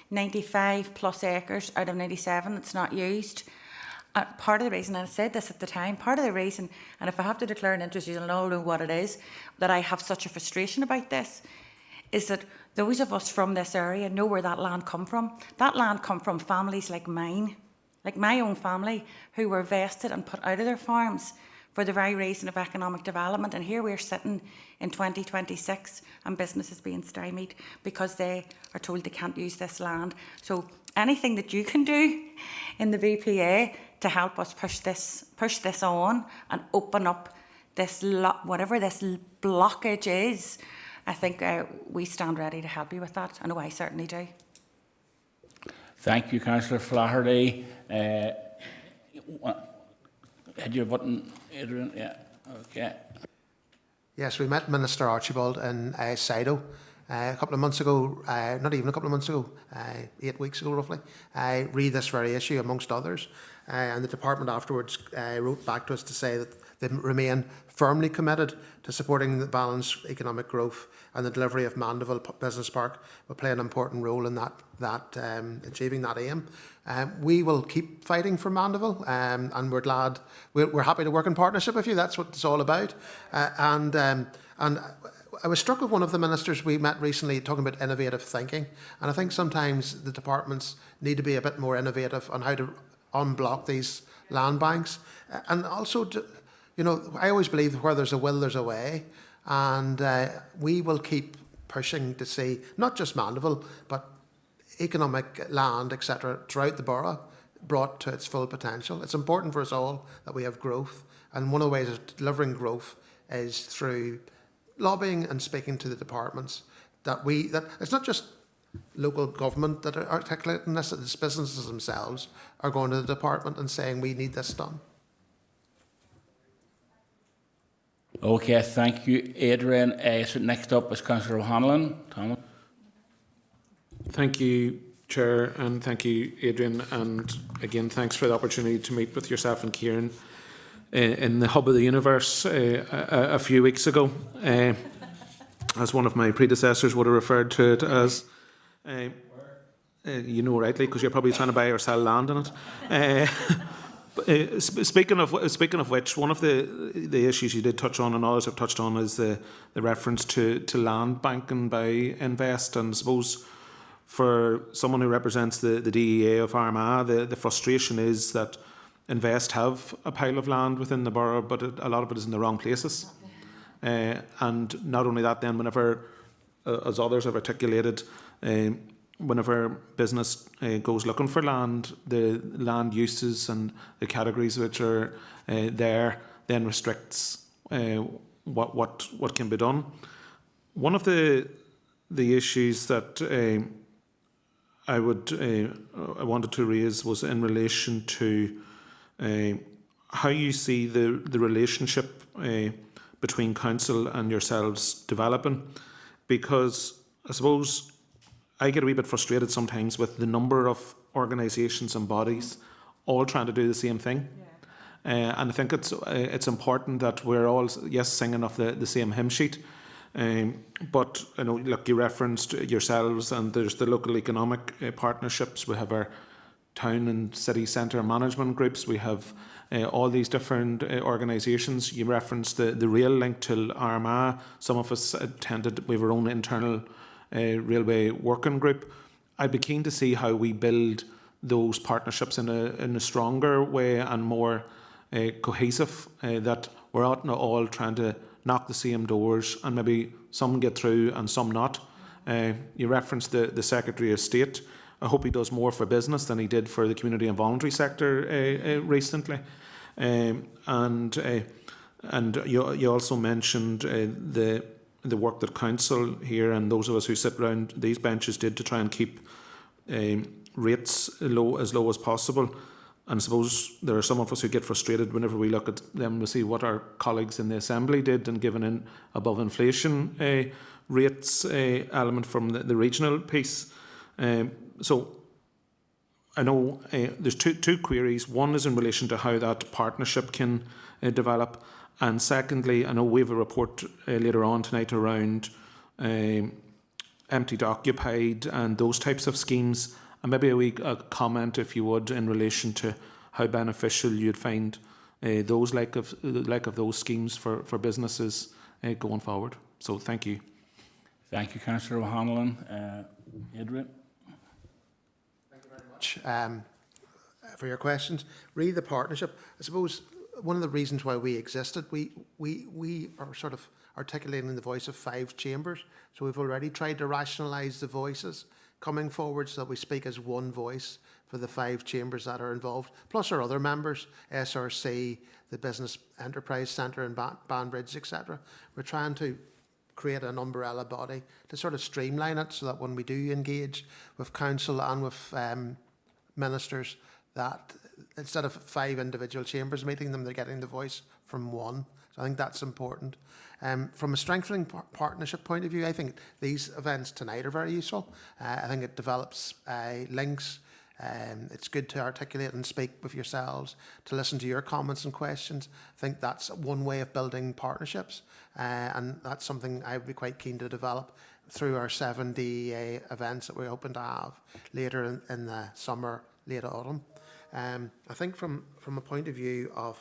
95 plus acres out of 97 that's not used. Part of the reason, and I said this at the time, part of the reason, and if I have to declare an interest, you'll all know what it is, that I have such a frustration about this, is that those of us from this area know where that land come from. That land come from families like mine, like my own family, who were vested and put out of their farms for the very reason of economic development. And here we're sitting in 2026 and business is being stymied because they are told they can't use this land. So anything that you can do in the BPA to help us push this on and open up this whatever this blockage is, I think we stand ready to help you with that. I know I certainly do. Thank you, Councillor Flaherty. Had you a button, Adrian? Yeah, okay. Yes, we met Minister Archibald in Sido a couple of months ago, not even a couple of months ago, 8 weeks ago roughly, re this very issue amongst others. And the department afterwards wrote back to us to say that they remain firmly committed to supporting the balanced economic growth, and the delivery of Mandeville Business Park will play an important role in that achieving that aim. We will keep fighting for Mandeville, and we're glad, we're happy to work in partnership with you. That's what it's all about. And I was struck with one of the ministers we met recently talking about innovative thinking, and I think sometimes the departments need to be a bit more innovative on how to unblock these land banks. And also, you know, I always believe where there's a will, there's a way, and we will keep pushing to see not just Mandeville, but economic land, etc., throughout the borough brought to its full potential. It's important for us all that we have growth, and one of the ways of delivering growth is through lobbying and speaking to the departments. That it's not just local government that are articulating this, that it's businesses themselves are going to the department and saying we need this done. Okay, thank you, Adrian. So next up is Councillor O'Hanlon. Thomas. Thank you, Chair, and thank you, Adrian. And again, thanks for the opportunity to meet with yourself and Kieran in the hub of the universe a few weeks ago. As one of my predecessors would have referred to it as, you know rightly, because you're probably trying to buy or sell land in it. Speaking of which, one of the issues you did touch on, and others have touched on, is the reference to land banking by Invest. And I suppose for someone who represents the DEA of Armagh, the frustration is that Invest have a pile of land within the borough, but a lot of it is in the wrong places. And not only that, then whenever, as others have articulated, whenever business goes looking for land, the land uses and the categories which are there then restricts what can be done. One of the issues that I wanted to raise was in relation to how you see the relationship between council and yourselves developing, because I suppose I get a wee bit frustrated sometimes with the number of organisations and bodies all trying to do the same thing. And I think it's important that we're all, yes, singing off the same hymn sheet. But you know, look, you referenced yourselves, and there's the local economic partnerships. We have our town and city centre management groups. We have all these different organisations. You referenced the rail link to Armagh. Some of us attended. We have our own internal railway working group. I'd be keen to see how we build those partnerships in a stronger way and more cohesive. That we're not all trying to knock the same doors, and maybe some get through and some not. You referenced the Secretary of State. I hope he does more for business than he did for the community and voluntary sector recently. And you also mentioned the work that council here and those of us who sit around these benches did to try and keep rates as low as possible. And I suppose there are some of us who get frustrated whenever we look at them to see what our colleagues in the Assembly did and given in above inflation rates element from the regional piece. So I know there's two queries. One is in relation to how that partnership can develop. And secondly, I know we have a report later on tonight around empty to occupied and those types of schemes. And maybe a comment, if you would, in relation to how beneficial you'd find those like of those schemes for businesses going forward. So thank you. Thank you, Councillor O'Hanlon. Adrian? Thank you very much for your questions. Read the partnership. I suppose one of the reasons why we existed, we are sort of articulating the voice of 5 chambers. So we've already tried to rationalise the voices coming forward so that we speak as one voice for the 5 chambers that are involved, plus our other members, SRC, the Business Enterprise Centre in Banbridge, etc. We're trying to create an umbrella body to sort of streamline it so that when we do engage with council and with ministers, that instead of 5 individual chambers meeting them, they're getting the voice from one. So I think that's important. From a strengthening partnership point of view, I think these events tonight are very useful. I think it develops links. It's good to articulate and speak with yourselves, to listen to your comments and questions. I think that's one way of building partnerships, and that's something I would be quite keen to develop through our 7 DEA events that we're hoping to have later in the summer, late autumn. I think from a point of view of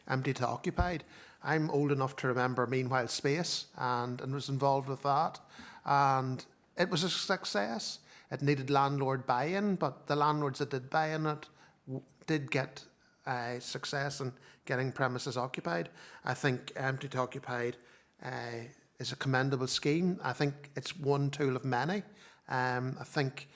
empty to occupied, I'm old enough to remember Meanwhile Space and was involved with that, and it was a success. It needed landlord buy-in, but the landlords that did buy in it did get success in getting premises occupied. I think empty to occupied is a commendable scheme. I think it's one tool of many. I think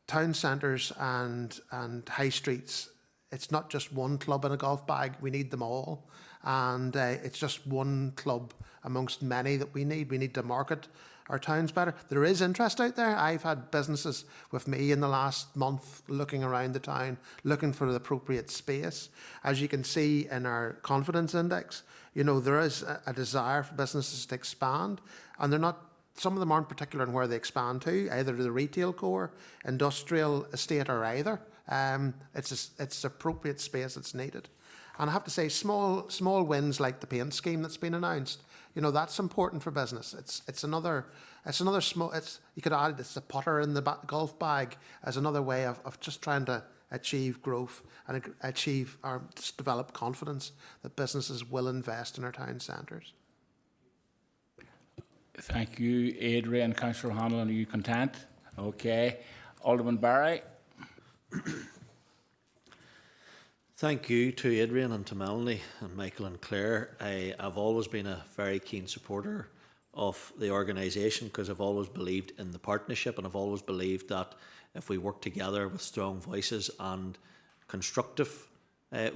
town centres and high streets, it's not just one club in a golf bag. We need them all. And it's just one club amongst many that we need. We need to market our towns better. There is interest out there. I've had businesses with me in the last month looking around the town, looking for the appropriate space. As you can see in our confidence index, you know, there is a desire for businesses to expand, and they're not, some of them aren't particular in where they expand to, either to the retail core, industrial estate, or either. It's appropriate space that's needed. And I have to say, small wins like the paint scheme that's been announced, you know, that's important for business. It's another small. You could add it's a putter in the golf bag as another way of just trying to achieve growth and achieve or just develop confidence that businesses will invest in our town centres. Thank you, Adrian. Councillor Hanlon, are you content? Okay. Alderman Barry. Thank you to Adrian and to Melanie and Michael and Claire. I've always been a very keen supporter of the organisation because I've always believed in the partnership, and I've always believed that if we work together with strong voices and constructive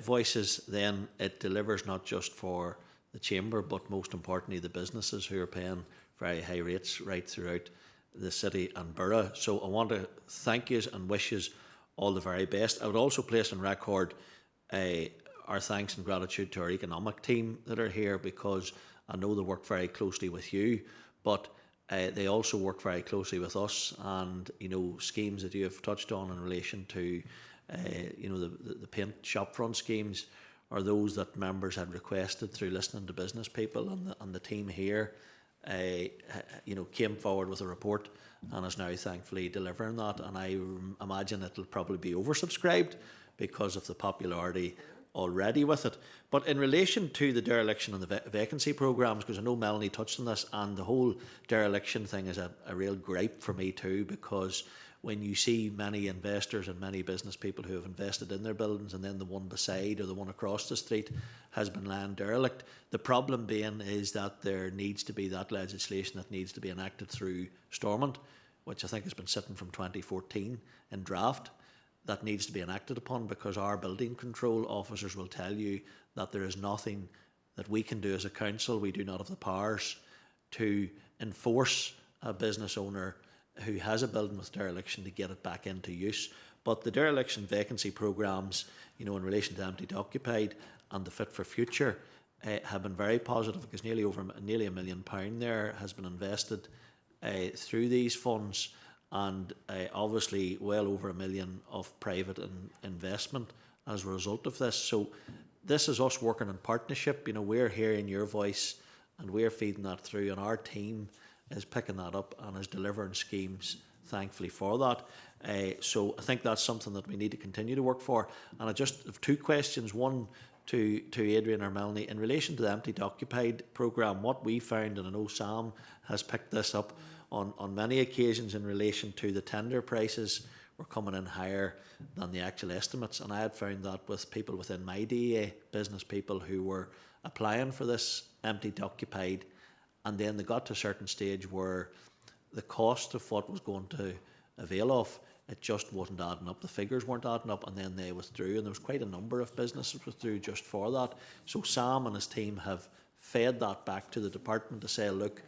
voices, then it delivers not just for the Chamber but most importantly the businesses who are paying very high rates right throughout the city and borough. So I want to thank you and wish you all the very best. I would also place on record our thanks and gratitude to our economic team that are here, because I know they work very closely with you, but they also work very closely with us. And schemes that you have touched on in relation to the paint shopfront schemes are those that members had requested through listening to business people, and the team here came forward with a report and is now thankfully delivering that. And I imagine it'll probably be oversubscribed because of the popularity already with it. But in relation to the dereliction and the vacancy programmes, because I know Melanie touched on this, and the whole dereliction thing is a real gripe for me too, because when you see many investors and many business people who have invested in their buildings and then the one beside or the one across the street has been lying derelict, the problem being is that there needs to be that legislation that needs to be enacted through Stormont, which I think has been sitting from 2014 in draft. That needs to be enacted upon, because our building control officers will tell you that there is nothing that we can do as a council. We do not have the powers to enforce a business owner who has a building with dereliction to get it back into use. But the dereliction vacancy programmes, in relation to empty to occupied and the Fit for Future, have been very positive, because nearly £1 million there has been invested through these funds. And obviously well over £1 million of private investment as a result of this. So this is us working in partnership. We're hearing your voice and we're feeding that through, and our team is picking that up and is delivering schemes, thankfully, for that. So I think that's something that we need to continue to work for. And I just have two questions. One to Adrian or Melanie. In relation to the empty to occupied programme, what we found, and I know Sam has picked this up on many occasions, in relation to the tender prices were coming in higher than the actual estimates. And I had found that with people within my DA, business people who were applying for this empty to occupied, and then they got to a certain stage where the cost of what was going to avail of, it just wasn't adding up. The figures weren't adding up, and then they withdrew, and there was quite a number of businesses withdrew just for that. So Sam and his team have fed that back to the department to say, look,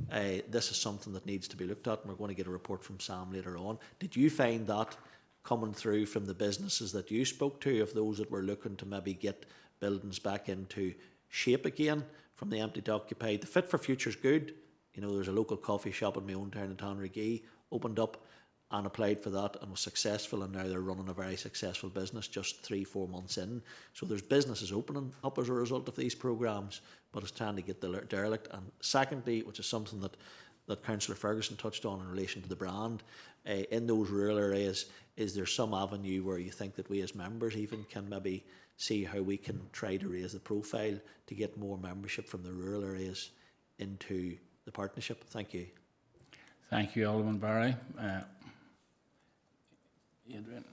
this is something that needs to be looked at, and we're going to get a report from Sam later on. Did you find that coming through from the businesses that you spoke to, of those that were looking to maybe get buildings back into shape again from the empty to occupied? The Fit for Future is good. There's a local coffee shop in my own town in Tanragee, opened up and applied for that and was successful, and now they're running a very successful business just 3-4 months in. So there's businesses opening up as a result of these programmes, but it's trying to get the derelict. And secondly, which is something that Councillor Ferguson touched on in relation to the brand, in those rural areas, is there some avenue where you think that we as members even can maybe see how we can try to raise the profile to get more membership from the rural areas into the partnership? Thank you. Thank you, Alderman Barry. Adrian.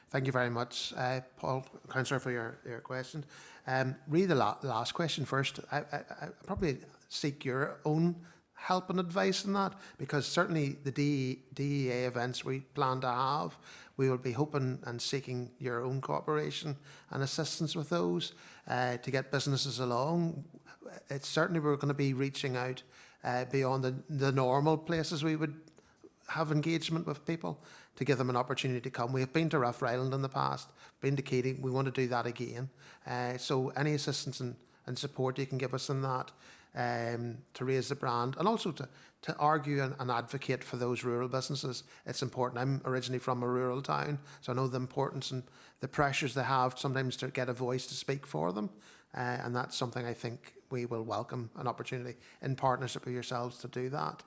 Thank you very much, Paul, Councillor, for your question. Read the last question first. I probably seek your own help and advice in that, because certainly the DEA events we plan to have, we will be hoping and seeking your own cooperation and assistance with those to get businesses along. It's certainly we're going to be reaching out beyond the normal places we would have engagement with people to give them an opportunity to come. We have been to Rough Island in the past, been to Keating. We want to do that again. So any assistance and support you can give us in that to raise the brand, and also to argue and advocate for those rural businesses. It's important. I'm originally from a rural town, so I know the importance and the pressures they have sometimes to get a voice to speak for them. And that's something I think we will welcome, an opportunity in partnership with yourselves to do that.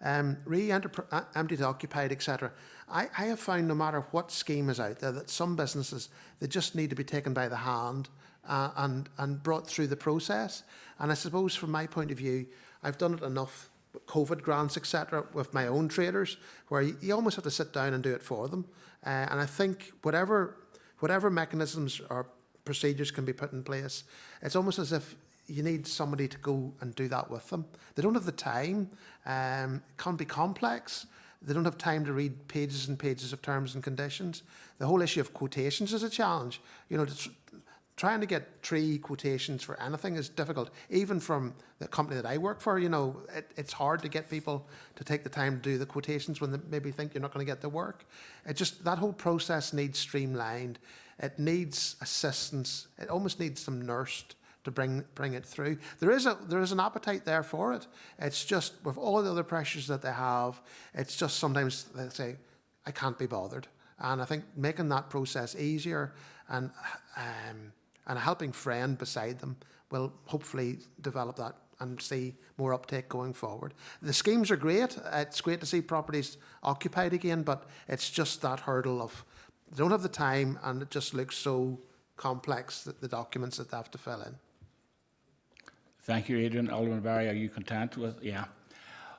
Empty to occupied, etc. I have found no matter what scheme is out there that some businesses, they just need to be taken by the hand and brought through the process. And I suppose from my point of view, I've done it enough, COVID grants, etc., with my own traders, where you almost have to sit down and do it for them. And I think whatever mechanisms or procedures can be put in place, it's almost as if you need somebody to go and do that with them. They don't have the time. It can be complex. They don't have time to read pages and pages of terms and conditions. The whole issue of quotations is a challenge. You know, trying to get 3 quotations for anything is difficult. Even from the company that I work for, you know, it's hard to get people to take the time to do the quotations when they maybe think you're not going to get the work. That whole process needs streamlined. It needs assistance. It almost needs some nursed to bring it through. There is an appetite there for it. It's just with all the other pressures that they have, it's just sometimes they say, I can't be bothered. And I think making that process easier and a helping friend beside them will hopefully develop that and see more uptake going forward. The schemes are great. It's great to see properties occupied again, but it's just that hurdle of they don't have the time, and it just looks so complex, the documents that they have to fill in. Thank you, Adrian. Alderman Barry, are you content with? Yeah.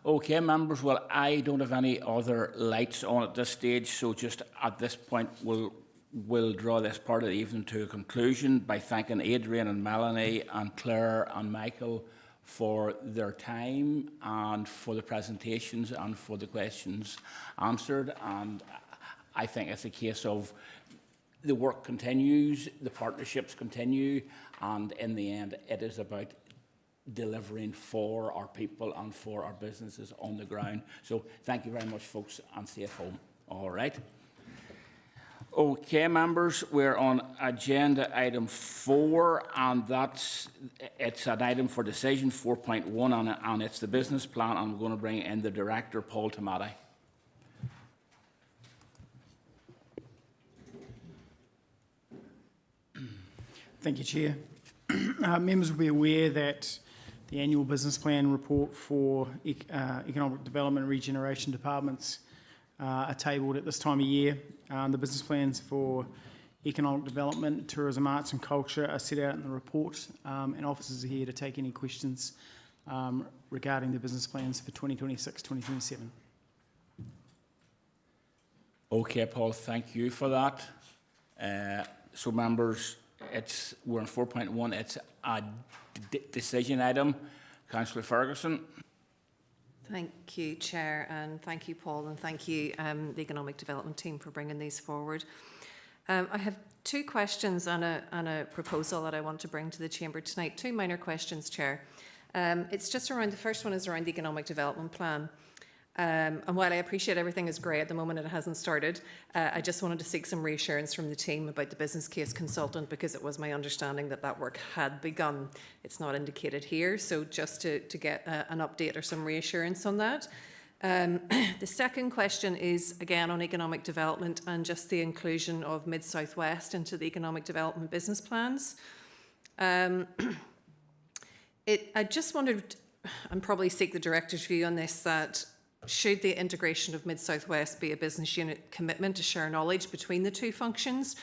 Okay, members. Well, I don't have any other lights on at this stage, so just at this point, we'll draw this part of the evening to a conclusion by thanking Adrian and Melanie and Claire and Michael for their time and for the presentations and for the questions answered. And I think it's a case of the work continues, the partnerships continue, and in the end, it is about delivering for our people and for our businesses on the ground. So thank you very much, folks, and safe home. All right. Okay, members, we're on agenda item 4, and it's an item for decision 4.1, and it's the business plan. I'm going to bring in the director, Paul Tomati. Thank you, Chair. Members will be aware that the annual business plan report for economic development and regeneration departments are tabled at this time of year. The business plans for economic development, tourism, arts and culture are set out in the report, and officers are here to take any questions regarding the business plans for 2026-2027. Okay, Paul, thank you for that. So, members, we're on 4.1. It's a decision item. Councillor Ferguson. Thank you, Chair, and thank you, Paul, and thank you, the Economic Development team, for bringing these forward. I have 2 questions and a proposal that I want to bring to the Chamber tonight. 2 minor questions, Chair. It's just around, the first one is around the Economic Development Plan. And while I appreciate everything is grey at the moment, it hasn't started, I just wanted to seek some reassurance from the team about the business case consultant, because it was my understanding that that work had begun. It's not indicated here, so just to get an update or some reassurance on that. The second question is, again, on economic development and just the inclusion of Mid-South West into the economic development business plans. I just wondered, and probably seek the director's view on this, that should the integration of Mid-South West be a business unit commitment to share knowledge between the 2 functions,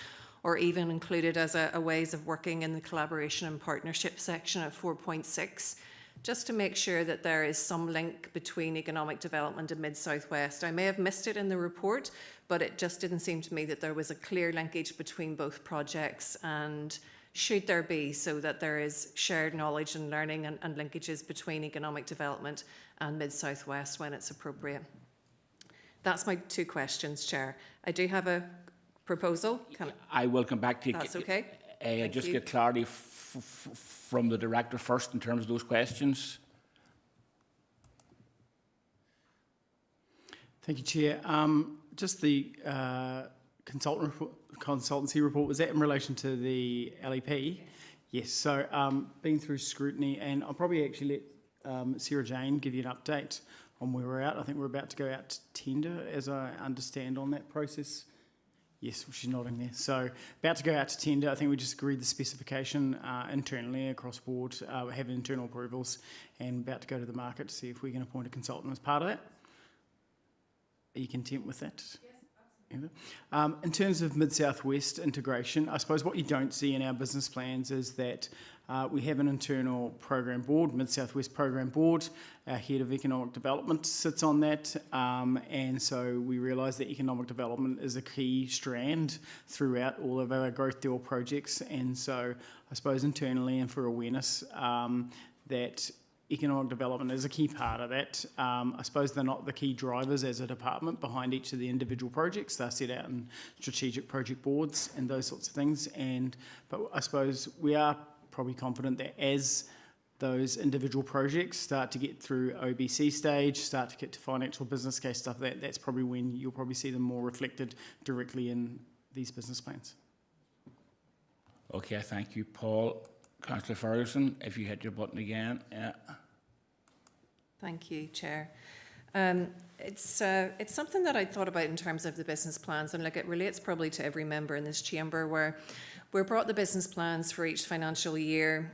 or even included as a ways of working in the collaboration and partnership section at 4.6, just to make sure that there is some link between economic development and Mid-South West. I may have missed it in the report, but it just didn't seem to me that there was a clear linkage between both projects, and should there be, so that there is shared knowledge and learning and linkages between economic development and Mid-South West when it's appropriate. That's my 2 questions, Chair. I do have a proposal. I will come back to you. That's okay. Just get clarity from the director first in terms of those questions. Thank you, Chair. Just the consultancy report, was that in relation to the LEP? Yes, so been through scrutiny, and I'll probably actually let Sarah Jane give you an update on where we're at. I think we're about to go out to tender, as I understand, on that process. Yes, she's nodding there. So about to go out to tender. I think we just agreed the specification internally across board, have internal approvals, and about to go to the market to see if we can appoint a consultant as part of that. Are you content with that? In terms of Mid-South West integration, I suppose what you don't see in our business plans is that we have an internal program board, Mid-South West Program Board. Our head of economic development sits on that, and so we realise that economic development is a key strand throughout all of our growth deal projects. And so I suppose internally and for awareness that economic development is a key part of that. I suppose they're not the key drivers as a department behind each of the individual projects. They're set out in strategic project boards and those sorts of things. But I suppose we are probably confident that as those individual projects start to get through OBC stage, start to get to financial business case stuff, that's probably when you'll probably see them more reflected directly in these business plans. Okay, thank you, Paul. Councillor Ferguson, if you hit your button again. Yeah. Thank you, Chair. It's something that I thought about in terms of the business plans, and like it relates probably to every member in this chamber, where we're brought the business plans for each financial year.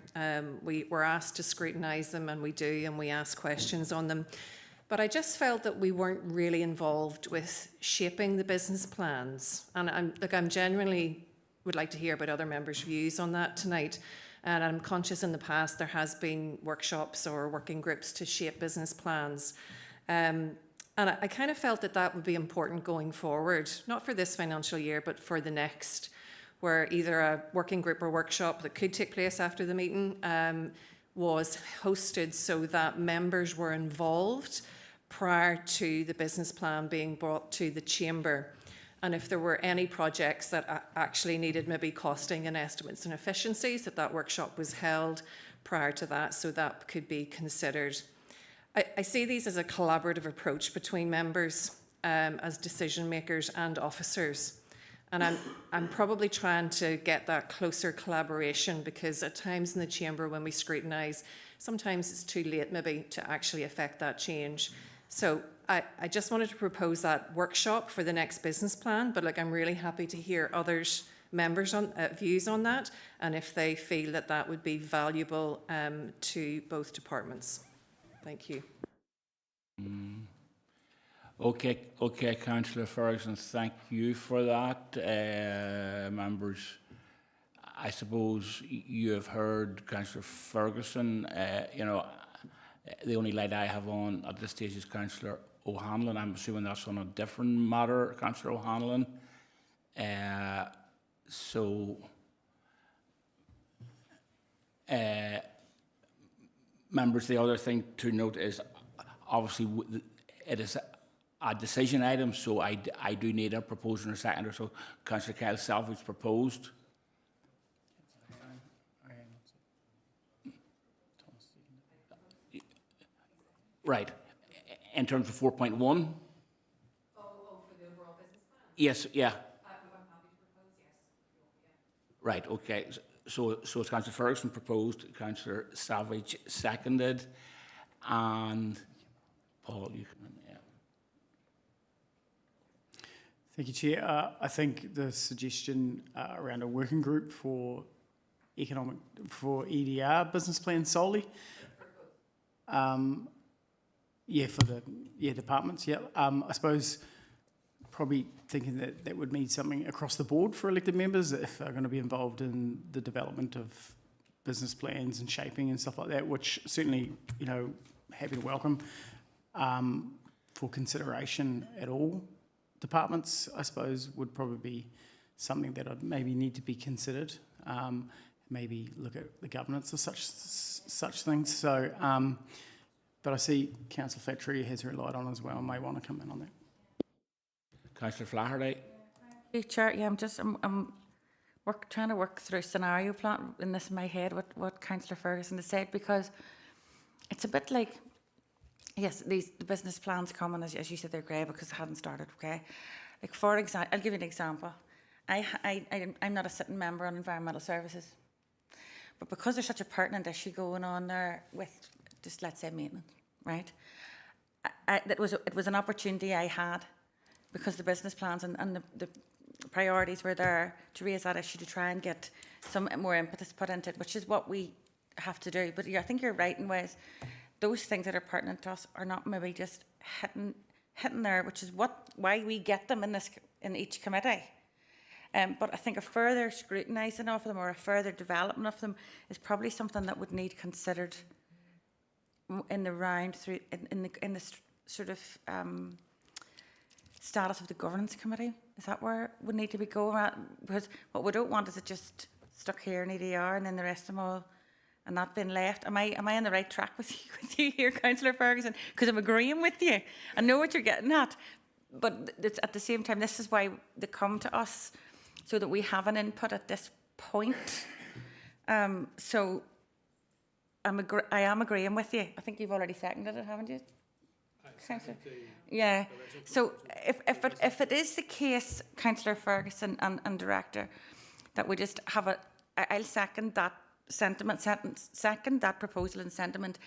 We're asked to scrutinise them, and we do, and we ask questions on them. But I just felt that we weren't really involved with shaping the business plans, and I'm genuinely would like to hear about other members' views on that tonight. And I'm conscious in the past there has been workshops or working groups to shape business plans. And I kind of felt that that would be important going forward, not for this financial year, but for the next, where either a working group or workshop that could take place after the meeting was hosted so that members were involved prior to the business plan being brought to the chamber. And if there were any projects that actually needed maybe costing and estimates and efficiencies, that workshop was held prior to that, so that could be considered. I see these as a collaborative approach between members as decision makers and officers. And I'm probably trying to get that closer collaboration, because at times in the chamber when we scrutinise, sometimes it's too late maybe to actually affect that change. So I just wanted to propose that workshop for the next business plan, but I'm really happy to hear others' members' views on that, and if they feel that that would be valuable to both departments. Thank you. Okay, Councillor Ferguson, thank you for that. Members, I suppose you have heard Councillor Ferguson. The only light I have on at this stage is Councillor O'Hanlon. I'm assuming that's on a different matter, Councillor O'Hanlon. Members, the other thing to note is obviously it is a decision item, so I do need a proposer and a seconder. So Councillor Kyle Salvage proposed. Right. In terms of 4.1? For the overall business plan? Yes, yeah. I'm happy to propose, yes. Right, okay. So it's Councillor Ferguson proposed, Councillor Savage seconded, and Paul, you can, yeah. Thank you, Chair. I think the suggestion around a working group for EDR business plan solely. For the departments, yeah. I suppose probably thinking that would mean something across the board for elected members if they're going to be involved in the development of business plans and shaping and stuff like that, which certainly, happy to welcome for consideration at all departments, I suppose, would probably be something that I'd maybe need to be considered. Maybe look at the governance of such things. So, but I see Councillor Flattery has her light on as well and may want to come in on that. Councillor Flaherty. Hey, Chair, yeah, I'm trying to work through a scenario plan in my head, what Councillor Ferguson has said, because it's a bit like, yes, the business plans come, and as you said, they're grey because they hadn't started, okay? Like, for example, I'll give you an example. I'm not a sitting member on environmental services, but because there's such a pertinent issue going on there with just, let's say, maintenance, right? It was an opportunity I had, because the business plans and the priorities were there to raise that issue, to try and get some more impetus put into it, which is what we have to do. But I think you're right in ways. Those things that are pertinent to us are not maybe just hitting hitting there, which is why we get them in each committee. But I think a further scrutinising of them or a further development of them is probably something that would need considered in the round through in the sort of status of the governance committee. Is that where it would need to be going at? Because what we don't want is it just stuck here in EDR and then the rest of them all and not being left. Am I on the right track with you here, Councillor Ferguson? Because I'm agreeing with you. I know what you're getting at, but at the same time, this is why they come to us, so that we have an input at this point. So I am agreeing with you. I think you've already seconded it, haven't you? Yeah. So if it is the case, Councillor Ferguson and Director, that we just have I'll second that sentiment, second that proposal and sentiment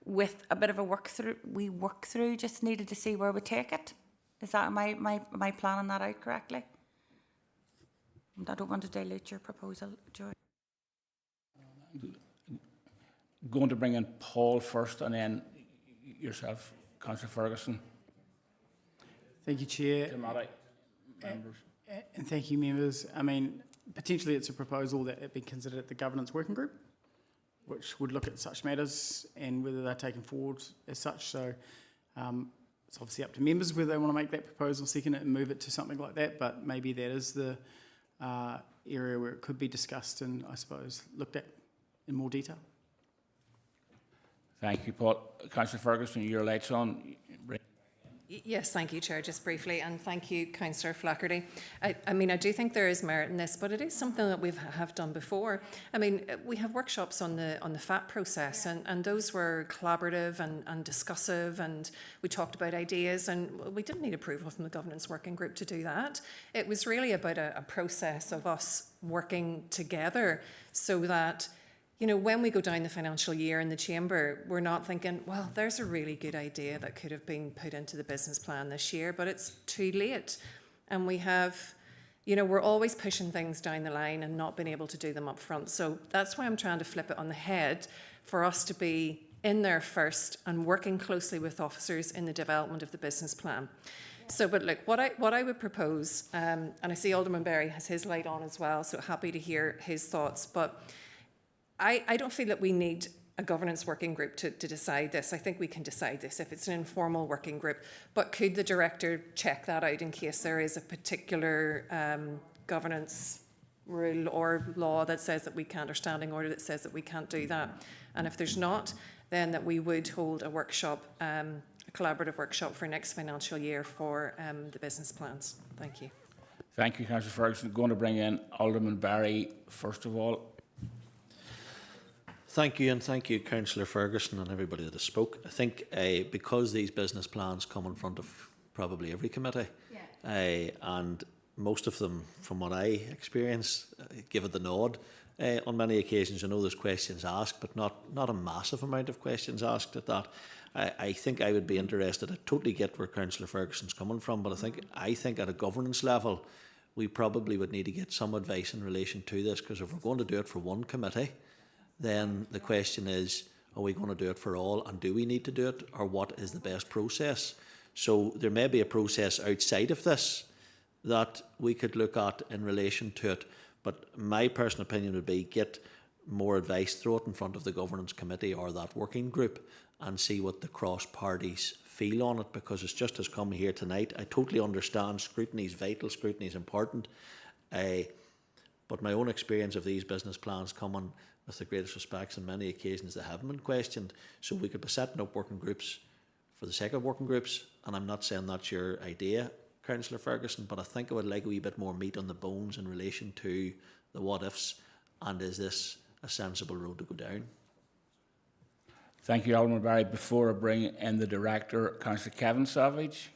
with a bit of a work through, just needed to see where we take it. Is that, am I planning that out correctly? I don't want to dilute your proposal, Joy. Going to bring in Paul first and then yourself, Councillor Ferguson. Thank you, Chair. Members. And thank you, members. I mean, potentially it's a proposal that it be considered at the governance working group, which would look at such matters and whether they're taken forward as such. So it's obviously up to members whether they want to make that proposal, second it and move it to something like that, but maybe that is the area where it could be discussed and, I suppose, looked at in more detail. Thank you, Paul. Councillor Ferguson, your lights on. Yes, thank you, Chair. Just briefly, and thank you, Councillor Flaherty. I mean, I do think there is merit in this, but it is something that we have done before. I mean, we have workshops on the FAT process, and those were collaborative and discussive, and we talked about ideas, and we didn't need approval from the governance working group to do that. It was really about a process of us working together so that, you know, when we go down the financial year in the chamber, we're not thinking, well, there's a really good idea that could have been put into the business plan this year, but it's too late. And we have, you know, we're always pushing things down the line and not being able to do them up front. So that's why I'm trying to flip it on the head for us to be in there first and working closely with officers in the development of the business plan. So, but look, what I would propose, and I see Alderman Berry has his light on as well, so happy to hear his thoughts, but I don't feel that we need a governance working group to decide this. I think we can decide this if it's an informal working group. But could the director check that out in case there is a particular governance rule or law that says that we can't, or standing order that says that we can't do that? And if there's not, then that we would hold a workshop, a collaborative workshop for next financial year for the business plans. Thank you. Thank you, Councillor Ferguson. Going to bring in Alderman Barry first of all. Thank you, and thank you, Councillor Ferguson and everybody that has spoke. I think because these business plans come in front of probably every committee, and most of them, from what I experience, give it the nod. On many occasions, I know there's questions asked, but not a massive amount of questions asked at that. I think I would be interested. I totally get where Councillor Ferguson's coming from, but I think at a governance level, we probably would need to get some advice in relation to this, because if we're going to do it for one committee, then the question is, are we going to do it for all, and do we need to do it, or what is the best process? So there may be a process outside of this that we could look at in relation to it, but my personal opinion would be get more advice, throw it in front of the governance committee or that working group and see what the cross parties feel on it, because it's just as come here tonight. I totally understand scrutiny is vital, scrutiny is important, but my own experience of these business plans coming with the greatest respects on many occasions they haven't been questioned. So we could be setting up working groups for the sake of working groups, and I'm not saying that's your idea, Councillor Ferguson, but I think I would like a wee bit more meat on the bones in relation to the what ifs, and is this a sensible road to go down? Thank you, Alderman Barry. Before I bring in the Director, Councillor Kevin Savage.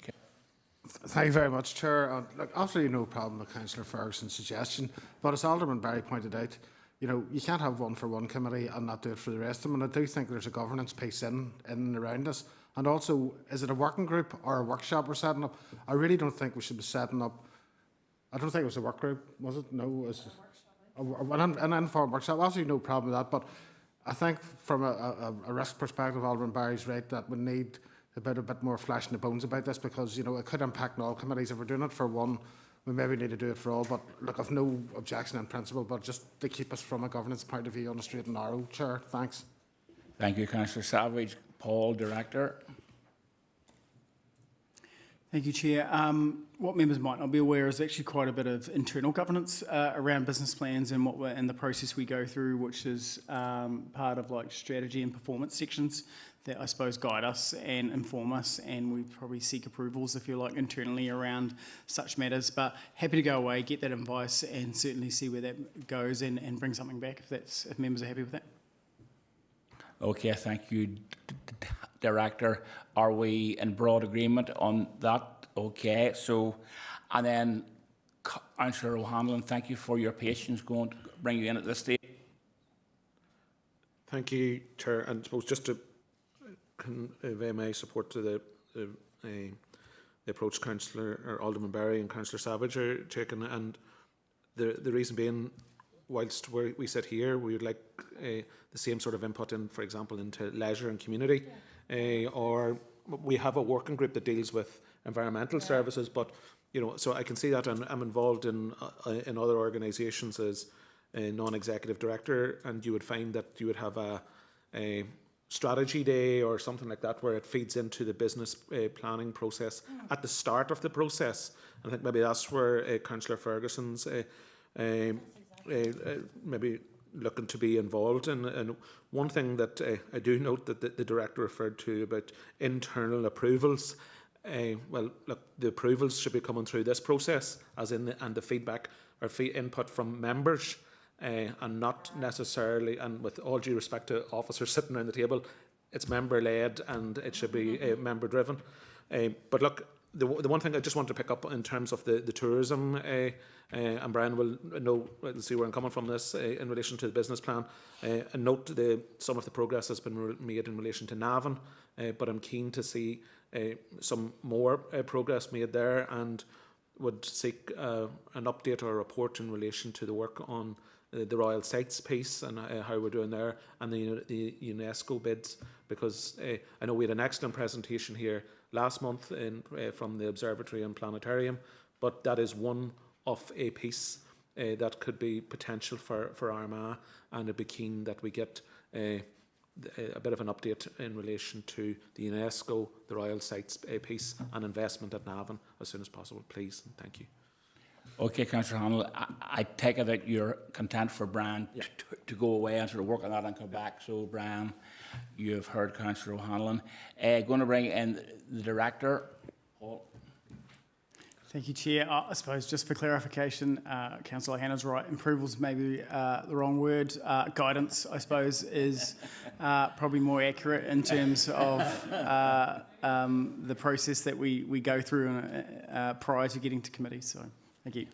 Thank you very much, Chair. Look, absolutely no problem with Councillor Ferguson's suggestion, but as Alderman Barry pointed out, you know, you can't have one for one committee and not do it for the rest of them. And I do think there's a governance piece in and around this. And also, is it a working group or a workshop we're setting up? I really don't think we should be setting up. I don't think it was a work group, was it? No, it was an informal workshop. Absolutely no problem with that. But I think from a risk perspective, Alderman Barry's right that we need a bit more flesh in the bones about this, because, you know, it could impact on all committees. If we're doing it for one, we maybe need to do it for all. But look, I've no objection in principle, but just to keep us from a governance point of view on a straight and narrow, Chair. Thanks. Thank you, Councillor Savage. Paul, Director. Thank you, Chair. What members might not be aware is actually quite a bit of internal governance around business plans and the process we go through, which is part of like strategy and performance sections that I suppose guide us and inform us, and we probably seek approvals, if you like, internally around such matters. But happy to go away, get that advice, and certainly see where that goes and bring something back if members are happy with that. Okay, thank you, Director. Are we in broad agreement on that? Okay, so, and then Councillor O'Hanlon, thank you for your patience going to bring you in at this stage. Thank you, Chair. And I suppose just to convey my support to the approach Councillor or Alderman Barry and Councillor Savage are taking, and the reason being, whilst we sit here, we would like the same sort of input in, for example, into leisure and community, or we have a working group that deals with environmental services. But you know, so I can see that I'm involved in other organisations as a non-executive director, and you would find that you would have a strategy day or something like that where it feeds into the business planning process at the start of the process. I think maybe that's where Councillor Ferguson's maybe looking to be involved in. And one thing that I do note that the director referred to about internal approvals. Well, look, the approvals should be coming through this process, as in and the feedback or input from members. And not necessarily, and with all due respect to officers sitting around the table, it's member-led and it should be member-driven. But look, the one thing I just want to pick up in terms of the tourism, and Brian will know, we'll see where I'm coming from this, in relation to the business plan, and note some of the progress has been made in relation to Navan, but I'm keen to see some more progress made there, and would seek an update or a report in relation to the work on the Royal Sites piece and how we're doing there, and the UNESCO bids, because I know we had an excellent presentation here last month from the Observatory and Planetarium, but that is one of a piece that could be potential for Armagh, and I'd be keen that we get a bit of an update in relation to the UNESCO, the Royal Sites piece, and investment at Navan as soon as possible, please, and thank you. Okay, Councillor Hanlon, I take it that you're content for Brian to go away and sort of work on that and come back. So, Brian, you've heard Councillor O'Hanlon. Going to bring in the Director, Paul. Thank you, Chair. I suppose just for clarification, Councillor Hannah's right. Approvals may be the wrong word. Guidance, I suppose, is probably more accurate in terms of the process that we go through prior to getting to committee. So, thank you.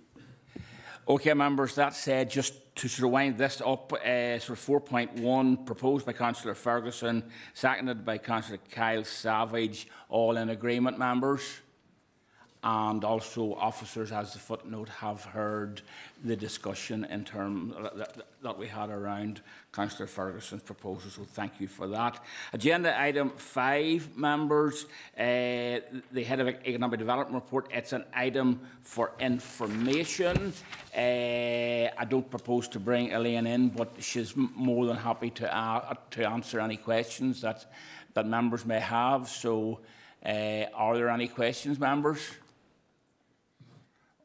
Okay, members, that said, just to sort of wind this up, sort of 4.1, proposed by Councillor Ferguson, seconded by Councillor Kyle Savage, all in agreement, members. And also officers, as the footnote, have heard the discussion in terms that we had around Councillor Ferguson's proposal, so thank you for that. Agenda item 5, members, the Head of Economic Development Report. It's an item for information. I don't propose to bring Elaine in, but she's more than happy to answer any questions that members may have. So are there any questions, members?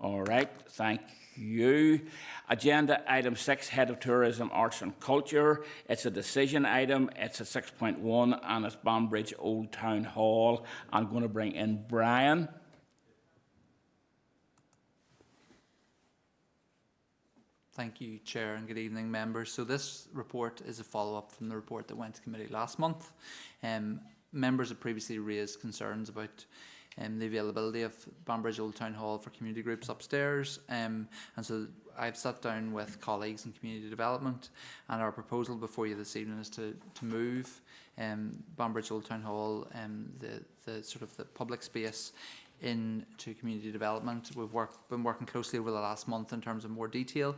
All right, thank you. Agenda item 6, Head of Tourism, Arts and Culture. It's a decision item. It's a 6.1 and it's Banbridge Old Town Hall. I'm going to bring in Brian. Thank you, Chair, and good evening, members. So this report is a follow-up from the report that went to committee last month. Members have previously raised concerns about the availability of Banbridge Old Town Hall for community groups upstairs, and so I've sat down with colleagues in community development, and our proposal before you this evening is to move Banbridge Old Town Hall, the sort of the public space, into community development. We've been working closely over the last month in terms of more detail.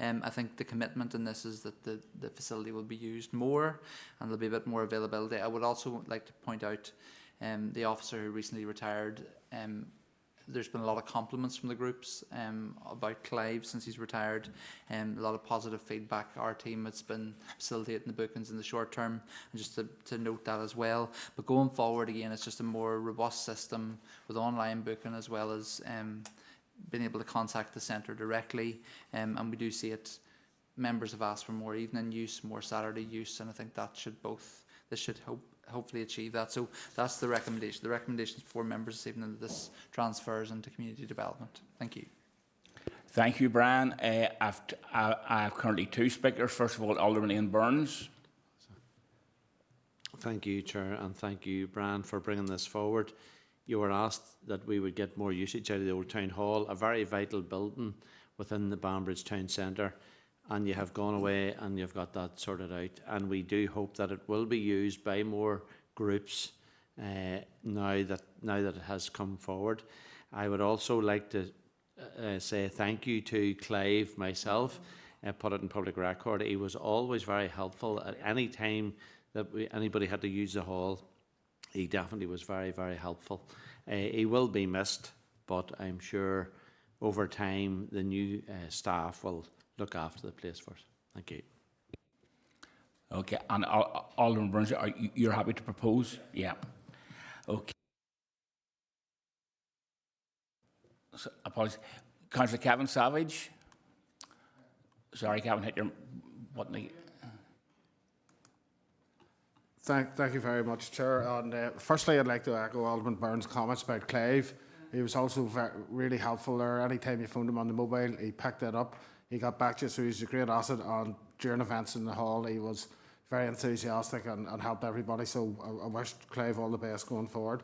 I think the commitment in this is that the facility will be used more and there'll be a bit more availability. I would also like to point out the officer who recently retired. There's been a lot of compliments from the groups about Clive since he's retired, a lot of positive feedback. Our team has been facilitating the bookings in the short term, and just to note that as well. But going forward, again, it's just a more robust system with online booking, as well as being able to contact the centre directly, and we do see it. Members have asked for more evening use, more Saturday use, and I think that should hopefully achieve that. So that's the recommendation. The recommendation for members this evening that this transfers into community development. Thank you. Thank you, Brian. I have currently 2 speakers. First of all, Alderman Ian Burns. Thank you, Chair, and thank you, Brian, for bringing this forward. You were asked that we would get more usage out of the Old Town Hall, a very vital building within the Banbridge Town Centre, and you have gone away and you've got that sorted out. And we do hope that it will be used by more groups now that it has come forward. I would also like to say thank you to Clive myself, put it in public record. He was always very helpful at any time that anybody had to use the hall. He definitely was very, very helpful. He will be missed, but I'm sure over time the new staff will look after the place for us. Thank you. Okay, and Alderman Burns, you're happy to propose? Yeah. Okay. So, apologies. Councillor Kevin Savage. Sorry, Kevin, hit your button. Thank you very much, Chair. And firstly, I'd like to echo Alderman Byrne's comments about Clive. He was also really helpful there. Any time you phoned him on the mobile, he picked it up. He got back to you, so he's a great asset. And during events in the hall, he was very enthusiastic and helped everybody. So I wish Clive all the best going forward.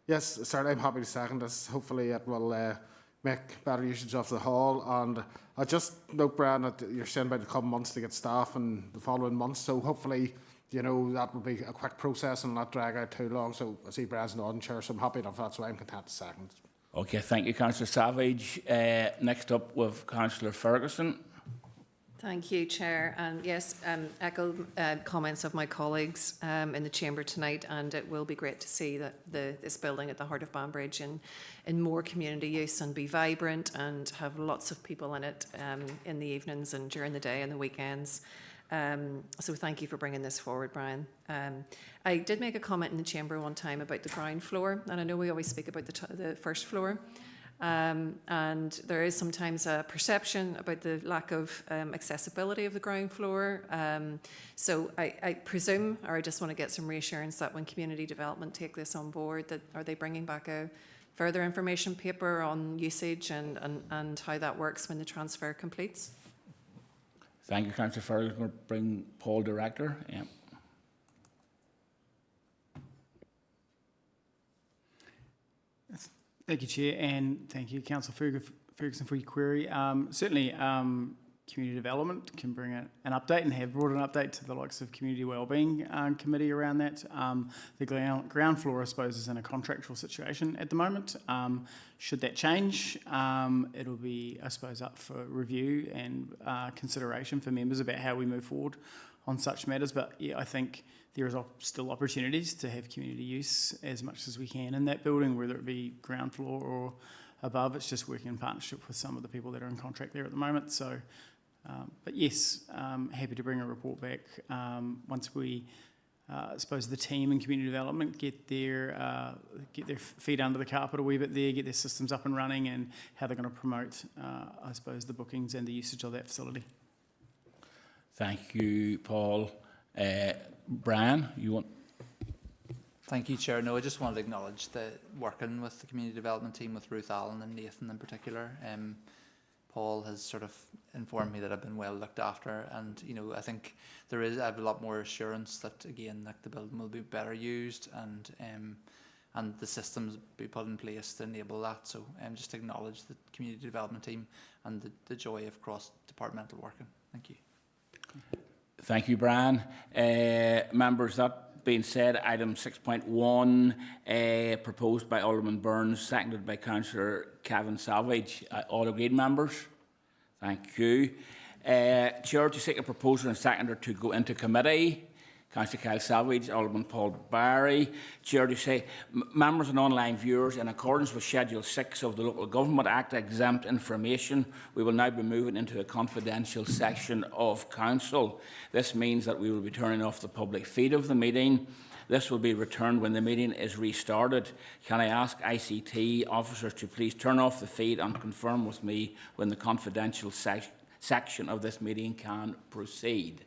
Yes, certainly I'm happy to second this. Hopefully it will make better usage of the hall. And I just note, Brian, that you're saying about a couple months to get staff in the following months. So hopefully, that will be a quick process and not drag out too long. So I see Brian's nodding, Chair, so I'm happy enough. That's why I'm content to second. Okay, thank you, Councillor Savage. Next up, with Councillor Ferguson. Thank you, Chair. And yes, echo comments of my colleagues in the chamber tonight, and it will be great to see that this building at the heart of Banbridge in more community use and be vibrant and have lots of people in it in the evenings and during the day and the weekends. So thank you for bringing this forward, Brian. I did make a comment in the chamber one time about the ground floor, and I know we always speak about the first floor. And there is sometimes a perception about the lack of accessibility of the ground floor. So I presume, or I just want to get some reassurance that when community development take this on board, that are they bringing back a further information paper on usage and how that works when the transfer completes? Thank you, Councillor Ferguson. We'll bring Paul, Director. Yeah. Thank you, Chair, and thank you, Councillor Ferguson, for your query. Certainly, community development can bring an update and have brought an update to the likes of Community Wellbeing Committee around that. The ground floor, I suppose, is in a contractual situation at the moment. Should that change, it'll be, I suppose, up for review and consideration for members about how we move forward on such matters. But yeah, I think there is still opportunities to have community use as much as we can in that building, whether it be ground floor or above. It's just working in partnership with some of the people that are in contract there at the moment. So, but yes, happy to bring a report back once we, I suppose, the team in community development get their feet under the carpet a wee bit there, get their systems up and running, and how they're going to promote, I suppose, the bookings and the usage of that facility. Thank you, Paul. Brian, you want? Thank you, Chair. No, I just wanted to acknowledge the working with the community development team, with Ruth Allen and Nathan in particular. Paul has sort of informed me that I've been well looked after, and I think I have a lot more assurance that again, the building will be better used, and the systems be put in place to enable that. So, just acknowledge the community development team and the joy of cross-departmental working. Thank you. Thank you, Brian. Members, that being said, item 6.1, proposed by Alderman Burns, seconded by Councillor Kevin Savage. All agreed, members? Thank you. Chair, to seek a proposal and seconder to go into committee. Councillor Kyle Savage, Alderman Paul Barry. Chair to say, members and online viewers, in accordance with Schedule 6 of the Local Government Act, exempt information, we will now be moving into a confidential section of Council. This means that we will be turning off the public feed of the meeting. This will be returned when the meeting is restarted. Can I ask ICT officers to please turn off the feed and confirm with me when the confidential section of this meeting can proceed?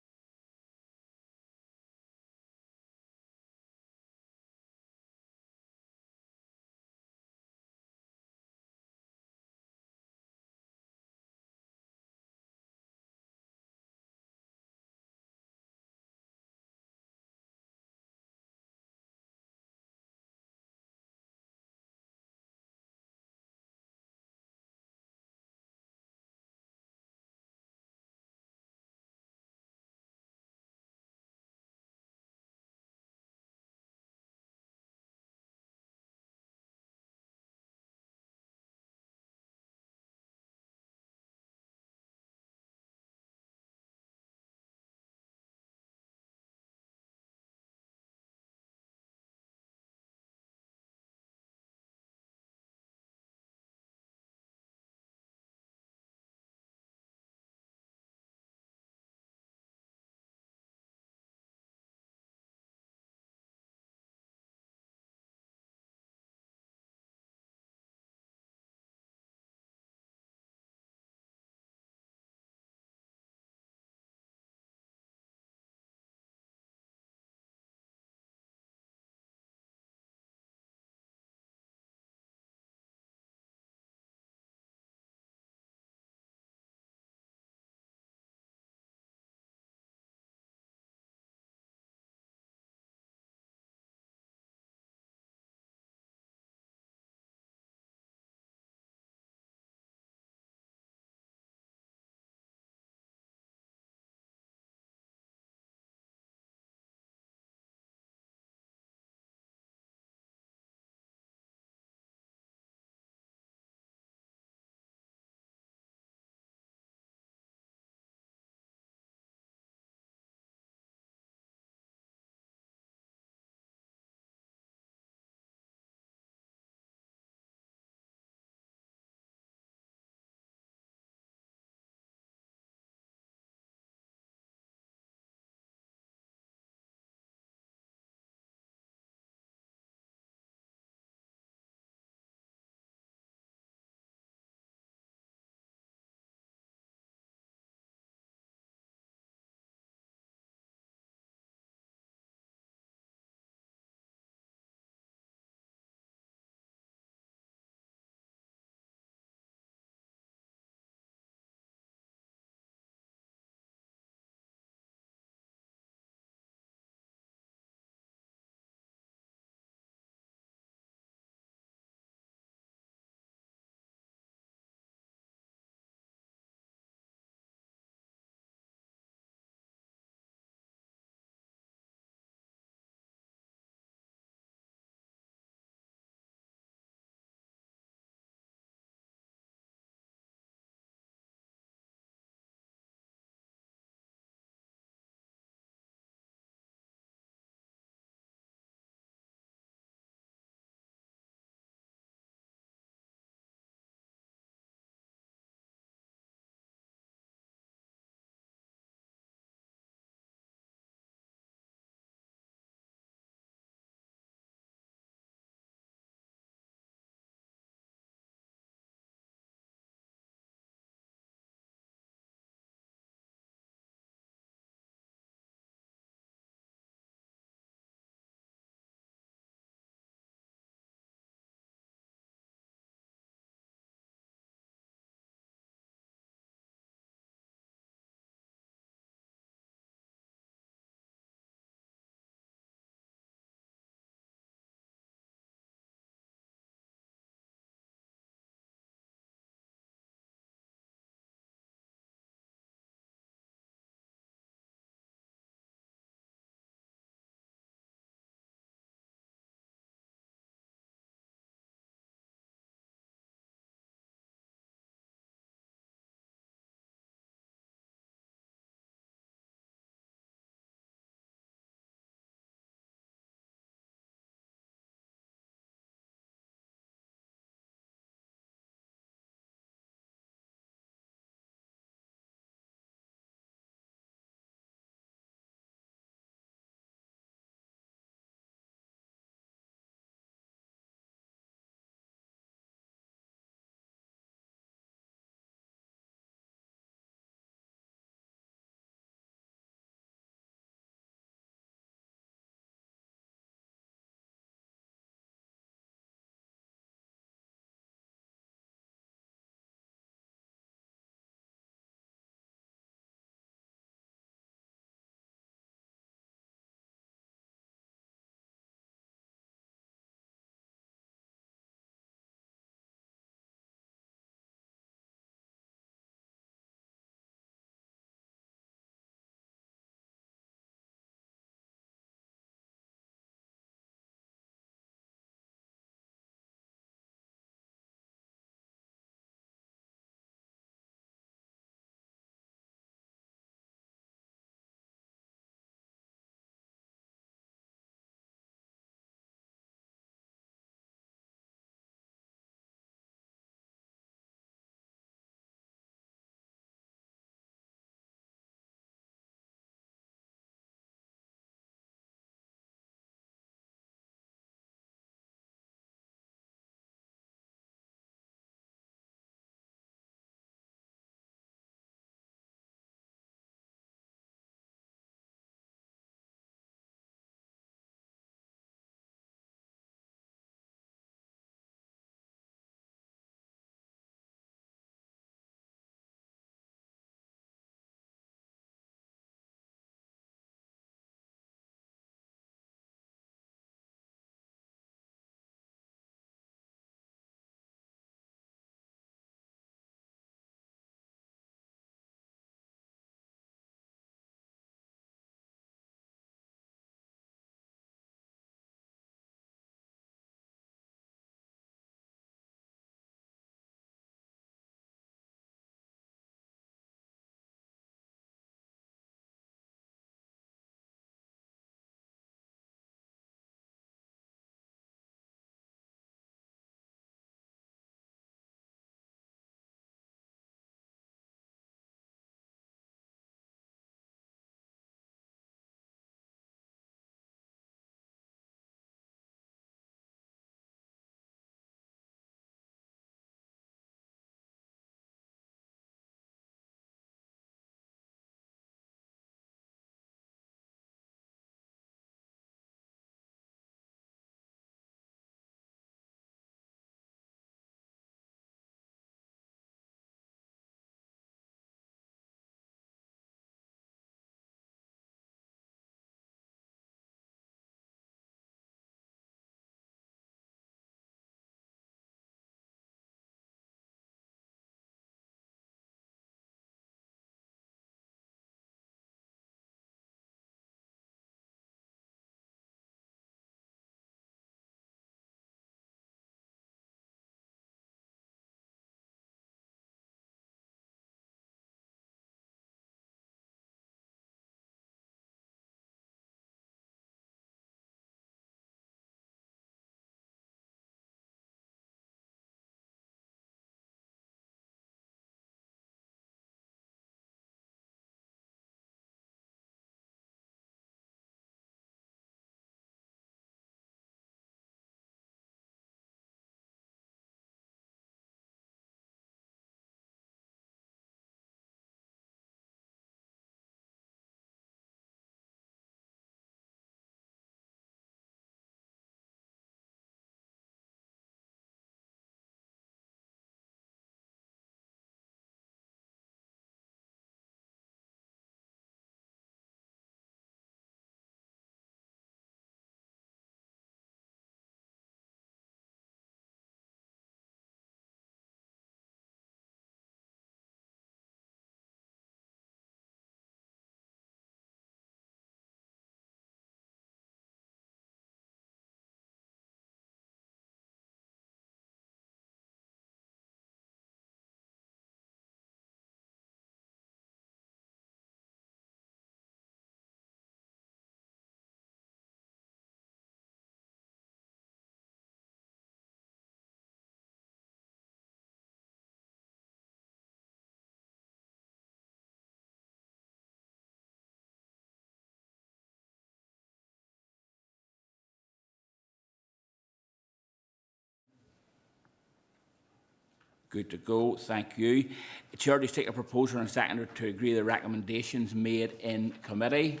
Good to go. Thank you. Chair, to take a proposer and seconder to agree the recommendations made in committee.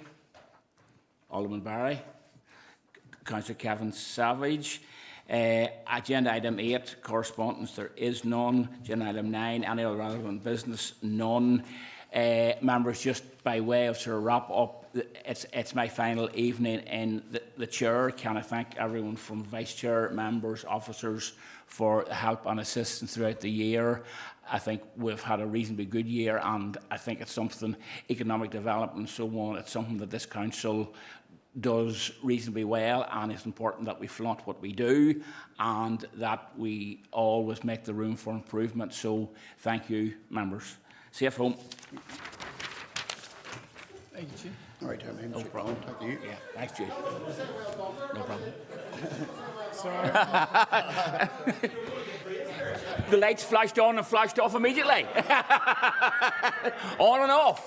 Alderman Barry. Councillor Kevin Savage. Agenda item 8, correspondence, there is none. Agenda item 9, any other relevant business, none. Members, just by way of sort of wrap up, it's my final evening in the chair. Can I thank everyone from vice chair, members, officers for help and assistance throughout the year. I think we've had a reasonably good year, and I think it's something, economic development and so on, it's something that this council does reasonably well, and it's important that we flaunt what we do and that we always make the room for improvement. So thank you, members. Safe home. Thank you, Chair. All right, Chairman. No problem. Thank you. Yeah, thanks, Jude. No problem. Sorry. The lights flashed on and flashed off immediately. On and off.